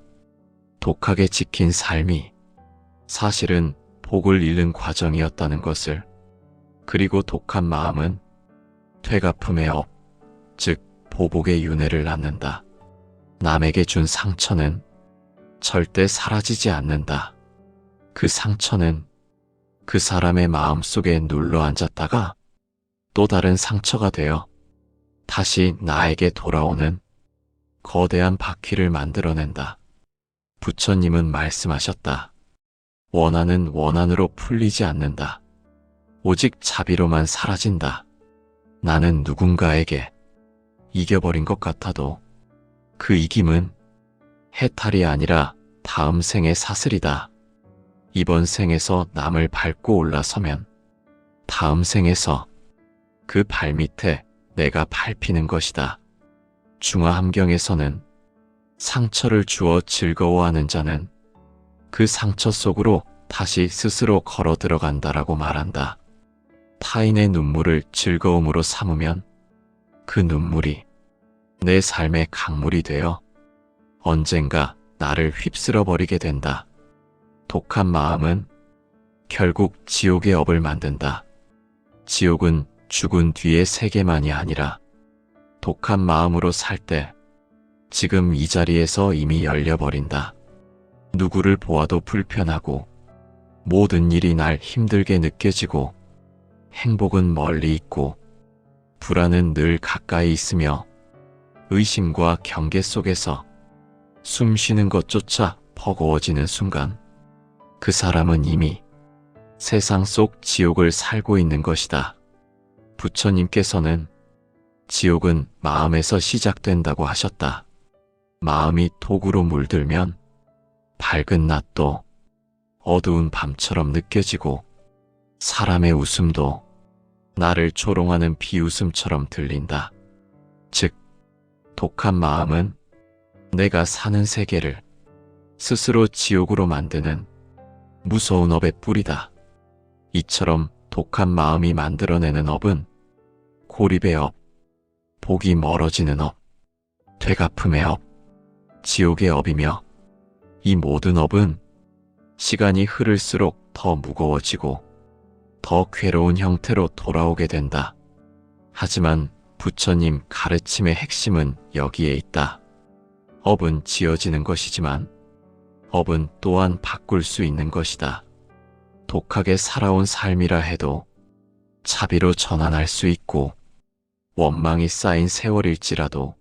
독하게 지킨 삶이 사실은 복을 잃는 과정이었다는 것을. 그리고 독한 마음은 되갚음의 업, 즉 보복의 윤회를 낳는다. 남에게 준 상처는 절대 사라지지 않는다. 그 상처는 그 사람의 마음 속에 눌러 앉았다가 또 다른 상처가 되어 다시 나에게 돌아오는 거대한 바퀴를 만들어낸다. 부처님은 말씀하셨다. 원한은 원한으로 풀리지 않는다. 오직 자비로만 사라진다. 나는 누군가에게 이겨버린 것 같아도 그 이김은 해탈이 아니라 다음 생의 사슬이다. 이번 생에서 남을 밟고 올라서면 다음 생에서 그 발밑에 내가 밟히는 것이다. 중화함경에서는 상처를 주어 즐거워하는 자는 그 상처 속으로 다시 스스로 걸어 들어간다라고 말한다. 타인의 눈물을 즐거움으로 삼으면 그 눈물이 내 삶의 강물이 되어 언젠가 나를 휩쓸어 버리게 된다. 독한 마음은 결국 지옥의 업을 만든다. 지옥은 죽은 뒤의 세계만이 아니라 독한 마음으로 살 때 지금 이 자리에서 이미 열려버린다. 누구를 보아도 불편하고 모든 일이 날 힘들게 느껴지고 행복은 멀리 있고 불안은 늘 가까이 있으며 의심과 경계 속에서 숨 쉬는 것조차 버거워지는 순간 그 사람은 이미 세상 속 지옥을 살고 있는 것이다. 부처님께서는 지옥은 마음에서 시작된다고 하셨다. 마음이 독으로 물들면 밝은 낮도 어두운 밤처럼 느껴지고 사람의 웃음도 나를 조롱하는 비웃음처럼 들린다. 즉, 독한 마음은 내가 사는 세계를 스스로 지옥으로 만드는 무서운 업의 뿌리다. 이처럼 독한 마음이 만들어내는 업은 고립의 업, 복이 멀어지는 업, 되갚음의 업, 지옥의 업이며 이 모든 업은 시간이 흐를수록 더 무거워지고 더 괴로운 형태로 돌아오게 된다. 하지만 부처님 가르침의 핵심은 여기에 있다. 업은 지어지는 것이지만 업은 또한 바꿀 수 있는 것이다. 독하게 살아온 삶이라 해도 자비로 전환할 수 있고 원망이 쌓인 세월일지라도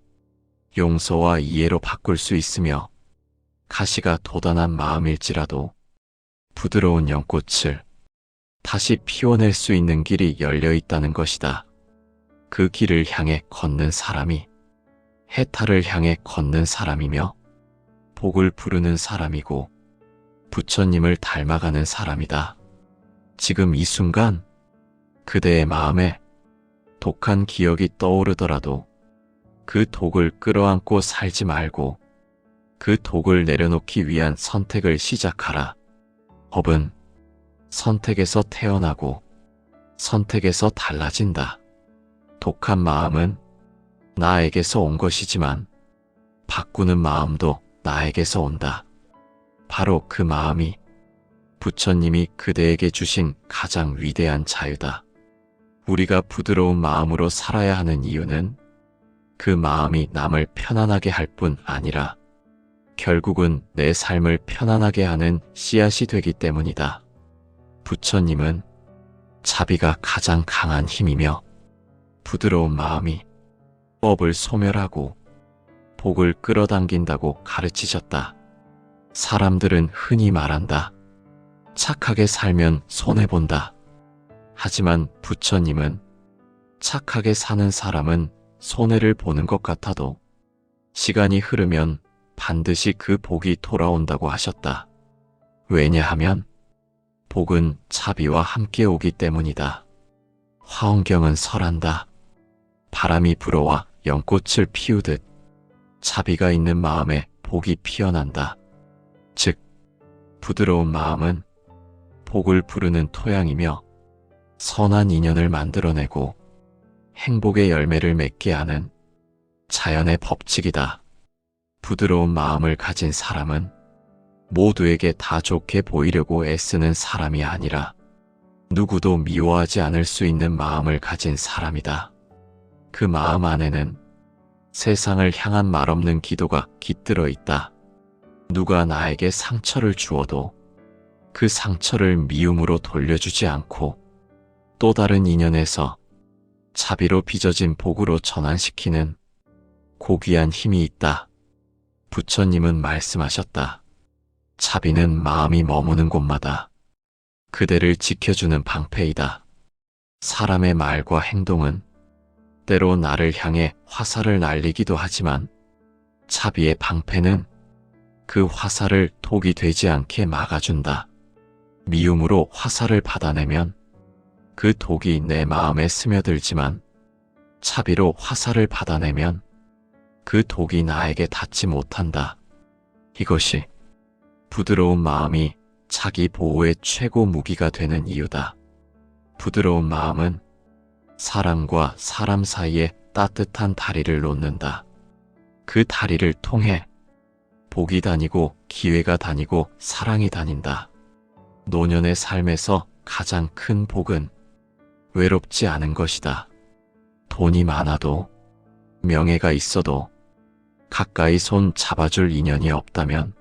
용서와 이해로 바꿀 수 있으며 가시가 돋아난 마음일지라도 부드러운 연꽃을 다시 피워낼 수 있는 길이 열려 있다는 것이다. 그 길을 향해 걷는 사람이 해탈을 향해 걷는 사람이며 복을 부르는 사람이고 부처님을 닮아가는 사람이다. 지금 이 순간 그대의 마음에 독한 기억이 떠오르더라도 그 독을 끌어안고 살지 말고 그 독을 내려놓기 위한 선택을 시작하라. 업은 선택에서 태어나고 선택에서 달라진다. 독한 마음은 나에게서 온 것이지만 바꾸는 마음도 나에게서 온다. 바로 그 마음이 부처님이 그대에게 주신 가장 위대한 자유다. 우리가 부드러운 마음으로 살아야 하는 이유는 그 마음이 남을 편안하게 할 뿐 아니라 결국은 내 삶을 편안하게 하는 씨앗이 되기 때문이다. 부처님은 자비가 가장 강한 힘이며 부드러운 마음이 업을 소멸하고 복을 끌어당긴다고 가르치셨다. 사람들은 흔히 말한다. 착하게 살면 손해본다. 하지만 부처님은 착하게 사는 사람은 손해를 보는 것 같아도 시간이 흐르면 반드시 그 복이 돌아온다고 하셨다. 왜냐하면 복은 자비와 함께 오기 때문이다. 화엄경은 설한다. 바람이 불어와 연꽃을 피우듯 자비가 있는 마음에 복이 피어난다. 즉, 부드러운 마음은 복을 부르는 토양이며 선한 인연을 만들어내고 행복의 열매를 맺게 하는 자연의 법칙이다. 부드러운 마음을 가진 사람은 모두에게 다 좋게 보이려고 애쓰는 사람이 아니라 누구도 미워하지 않을 수 있는 마음을 가진 사람이다. 그 마음 안에는 세상을 향한 말없는 기도가 깃들어 있다. 누가 나에게 상처를 주어도 그 상처를 미움으로 돌려주지 않고 또 다른 인연에서 자비로 빚어진 복으로 전환시키는 고귀한 힘이 있다. 부처님은 말씀하셨다. 자비는 마음이 머무는 곳마다 그대를 지켜주는 방패이다. 사람의 말과 행동은 때로 나를 향해 화살을 날리기도 하지만 자비의 방패는 그 화살을 독이 되지 않게 막아준다. 미움으로 화살을 받아내면 그 독이 내 마음에 스며들지만 자비로 화살을 받아내면 그 독이 나에게 닿지 못한다. 이것이 부드러운 마음이 자기 보호의 최고 무기가 되는 이유다. 부드러운 마음은 사람과 사람 사이에 따뜻한 다리를 놓는다. 그 다리를 통해 복이 다니고 기회가 다니고 사랑이 다닌다. 노년의 삶에서 가장 큰 복은 외롭지 않은 것이다. 돈이 많아도 명예가 있어도 가까이 손 잡아줄 인연이 없다면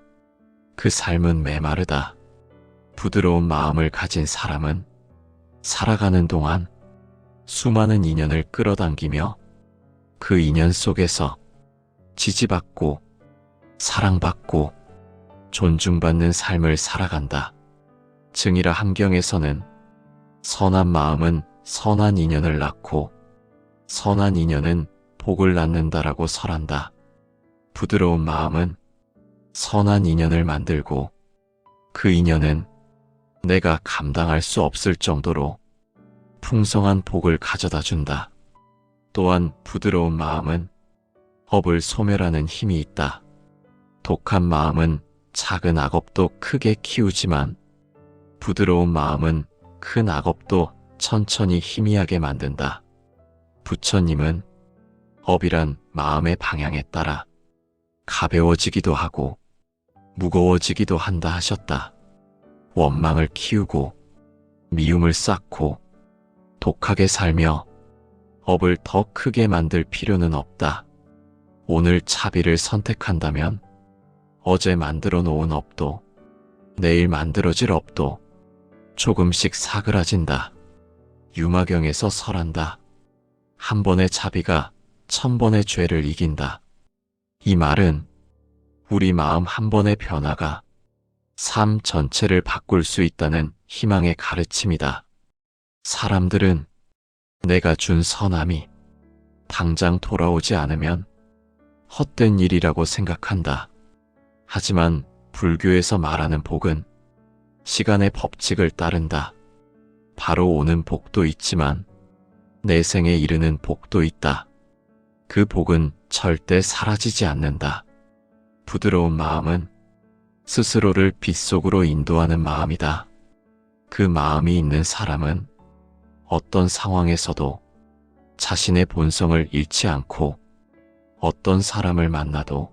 그 삶은 메마르다. 부드러운 마음을 가진 사람은 살아가는 동안 수많은 인연을 끌어당기며 그 인연 속에서 지지받고 사랑받고 존중받는 삶을 살아간다. 증이라 함경에서는 선한 마음은 선한 인연을 낳고 선한 인연은 복을 낳는다라고 설한다. 부드러운 마음은 선한 인연을 만들고 그 인연은 내가 감당할 수 없을 정도로 풍성한 복을 가져다 준다. 또한 부드러운 마음은 업을 소멸하는 힘이 있다. 독한 마음은 작은 악업도 크게 키우지만 부드러운 마음은 큰 악업도 천천히 희미하게 만든다. 부처님은 업이란 마음의 방향에 따라 가벼워지기도 하고 무거워지기도 한다 하셨다. 원망을 키우고 미움을 쌓고 독하게 살며 업을 더 크게 만들 필요는 없다. 오늘 차비를 선택한다면 어제 만들어 놓은 업도 내일 만들어질 업도 조금씩 사그라진다. 유마경에서 설한다. 한 번의 차비가 1000번의 죄를 이긴다. 이 말은 우리 마음 한 번의 변화가 삶 전체를 바꿀 수 있다는 희망의 가르침이다. 사람들은 내가 준 선함이 당장 돌아오지 않으면 헛된 일이라고 생각한다. 하지만 불교에서 말하는 복은 시간의 법칙을 따른다. 바로 오는 복도 있지만 내 생에 이르는 복도 있다. 그 복은 절대 사라지지 않는다. 부드러운 마음은 스스로를 빛 속으로 인도하는 마음이다. 그 마음이 있는 사람은 어떤 상황에서도 자신의 본성을 잃지 않고 어떤 사람을 만나도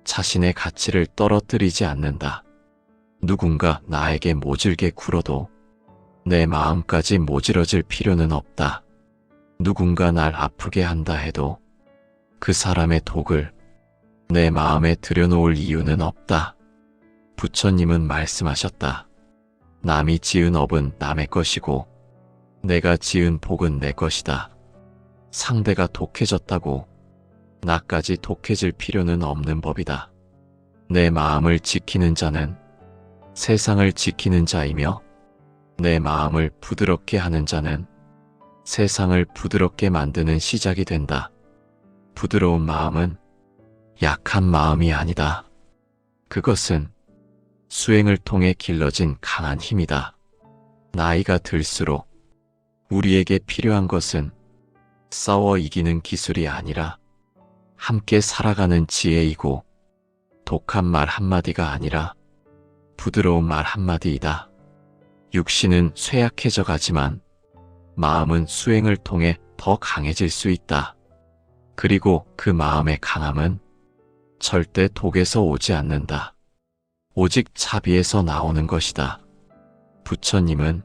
자신의 가치를 떨어뜨리지 않는다. 누군가 나에게 모질게 굴어도 내 마음까지 모질어질 필요는 없다. 누군가 날 아프게 한다 해도 그 사람의 독을 내 마음에 들여놓을 이유는 없다. 부처님은 말씀하셨다. 남이 지은 업은 남의 것이고 내가 지은 복은 내 것이다. 상대가 독해졌다고 나까지 독해질 필요는 없는 법이다. 내 마음을 지키는 자는 세상을 지키는 자이며 내 마음을 부드럽게 하는 자는 세상을 부드럽게 만드는 시작이 된다. 부드러운 마음은 약한 마음이 아니다. 그것은 수행을 통해 길러진 강한 힘이다. 나이가 들수록 우리에게 필요한 것은 싸워 이기는 기술이 아니라 함께 살아가는 지혜이고 독한 말 한마디가 아니라 부드러운 말 한마디이다. 육신은 쇠약해져 가지만 마음은 수행을 통해 더 강해질 수 있다. 그리고 그 마음의 강함은 절대 독에서 오지 않는다. 오직 자비에서 나오는 것이다. 부처님은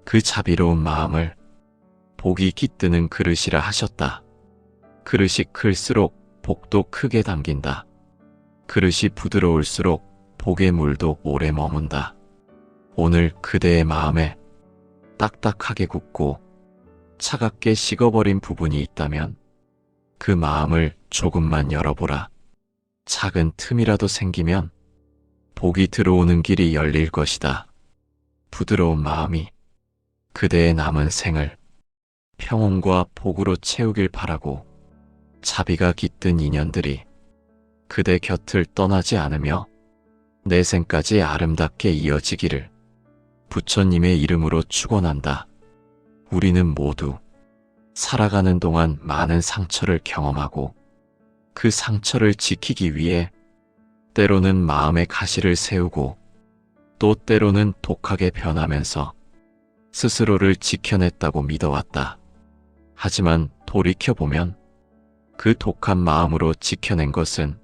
그 자비로운 마음을 복이 깃드는 그릇이라 하셨다. 그릇이 클수록 복도 크게 담긴다. 그릇이 부드러울수록 복의 물도 오래 머문다. 오늘 그대의 마음에 딱딱하게 굳고 차갑게 식어버린 부분이 있다면 그 마음을 조금만 열어보라. 작은 틈이라도 생기면 복이 들어오는 길이 열릴 것이다. 부드러운 마음이 그대의 남은 생을 평온과 복으로 채우길 바라고 자비가 깃든 인연들이 그대 곁을 떠나지 않으며 내 생까지 아름답게 이어지기를 부처님의 이름으로 축원한다. 우리는 모두 살아가는 동안 많은 상처를 경험하고 그 상처를 지키기 위해 때로는 마음의 가시를 세우고 또 때로는 독하게 변하면서 스스로를 지켜냈다고 믿어왔다. 하지만 돌이켜보면 그 독한 마음으로 지켜낸 것은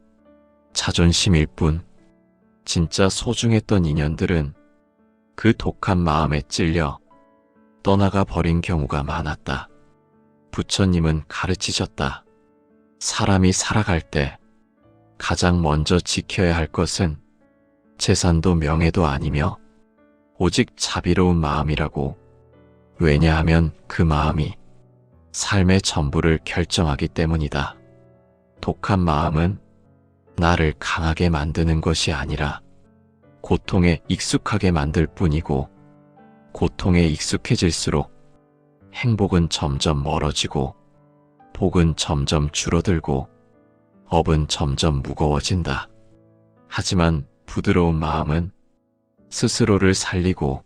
자존심일 뿐, 진짜 소중했던 인연들은 그 독한 마음에 찔려 떠나가 버린 경우가 많았다. 부처님은 가르치셨다. 사람이 살아갈 때 가장 먼저 지켜야 할 것은 재산도 명예도 아니며 오직 자비로운 마음이라고. 왜냐하면 그 마음이 삶의 전부를 결정하기 때문이다. 독한 마음은 나를 강하게 만드는 것이 아니라 고통에 익숙하게 만들 뿐이고, 고통에 익숙해질수록 행복은 점점 멀어지고 복은 점점 줄어들고 업은 점점 무거워진다. 하지만 부드러운 마음은 스스로를 살리고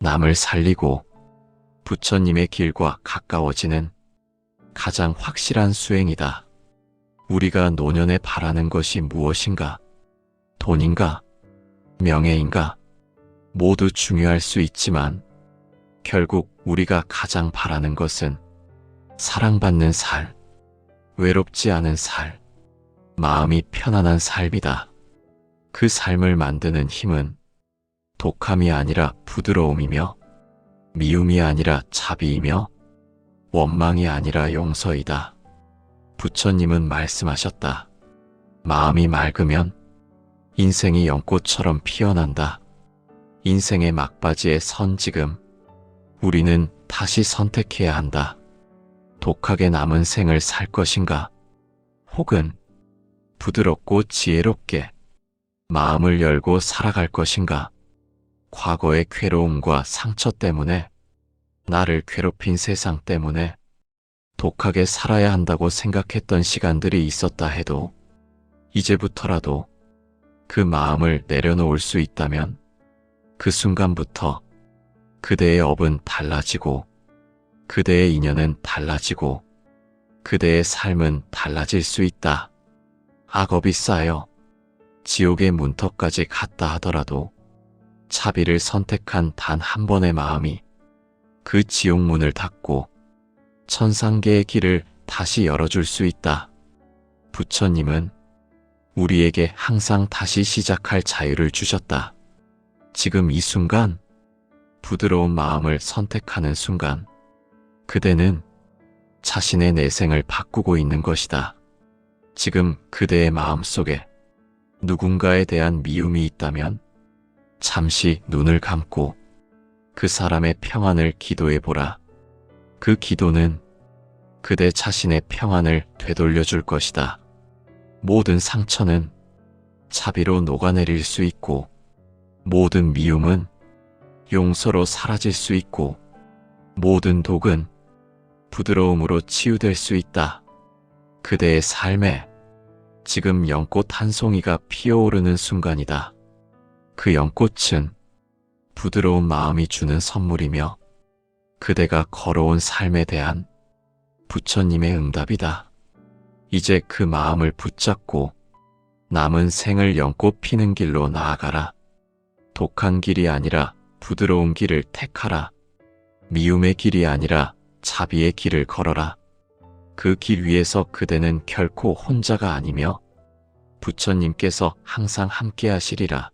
남을 살리고 부처님의 길과 가까워지는 가장 확실한 수행이다. 우리가 노년에 바라는 것이 무엇인가? 돈인가? 명예인가? 모두 중요할 수 있지만 결국 우리가 가장 바라는 것은 사랑받는 살, 외롭지 않은 살, 마음이 편안한 삶이다. 그 삶을 만드는 힘은 독함이 아니라 부드러움이며, 미움이 아니라 자비이며, 원망이 아니라 용서이다. 부처님은 말씀하셨다. 마음이 맑으면 인생이 연꽃처럼 피어난다. 인생의 막바지에 선 지금 우리는 다시 선택해야 한다. 독하게 남은 생을 살 것인가? 혹은 부드럽고 지혜롭게 마음을 열고 살아갈 것인가? 과거의 괴로움과 상처 때문에, 나를 괴롭힌 세상 때문에 독하게 살아야 한다고 생각했던 시간들이 있었다 해도 이제부터라도 그 마음을 내려놓을 수 있다면 그 순간부터 그대의 업은 달라지고 그대의 인연은 달라지고 그대의 삶은 달라질 수 있다. 악업이 쌓여 지옥의 문턱까지 갔다 하더라도 자비를 선택한 단 한 번의 마음이 그 지옥문을 닫고 천상계의 길을 다시 열어줄 수 있다. 부처님은 우리에게 항상 다시 시작할 자유를 주셨다. 지금 이 순간, 부드러운 마음을 선택하는 순간, 그대는 자신의 내생을 바꾸고 있는 것이다. 지금 그대의 마음속에 누군가에 대한 미움이 있다면 잠시 눈을 감고 그 사람의 평안을 기도해 보라. 그 기도는 그대 자신의 평안을 되돌려줄 것이다. 모든 상처는 자비로 녹아내릴 수 있고, 모든 미움은 용서로 사라질 수 있고, 모든 독은 부드러움으로 치유될 수 있다. 그대의 삶에 지금 연꽃 한 송이가 피어오르는 순간이다. 그 연꽃은 부드러운 마음이 주는 선물이며 그대가 걸어온 삶에 대한 부처님의 응답이다. 이제 그 마음을 붙잡고 남은 생을 연꽃 피는 길로 나아가라. 독한 길이 아니라 부드러운 길을 택하라. 미움의 길이 아니라 자비의 길을 걸어라. 그 길 위에서 그대는 결코 혼자가 아니며 부처님께서 항상 함께 하시리라.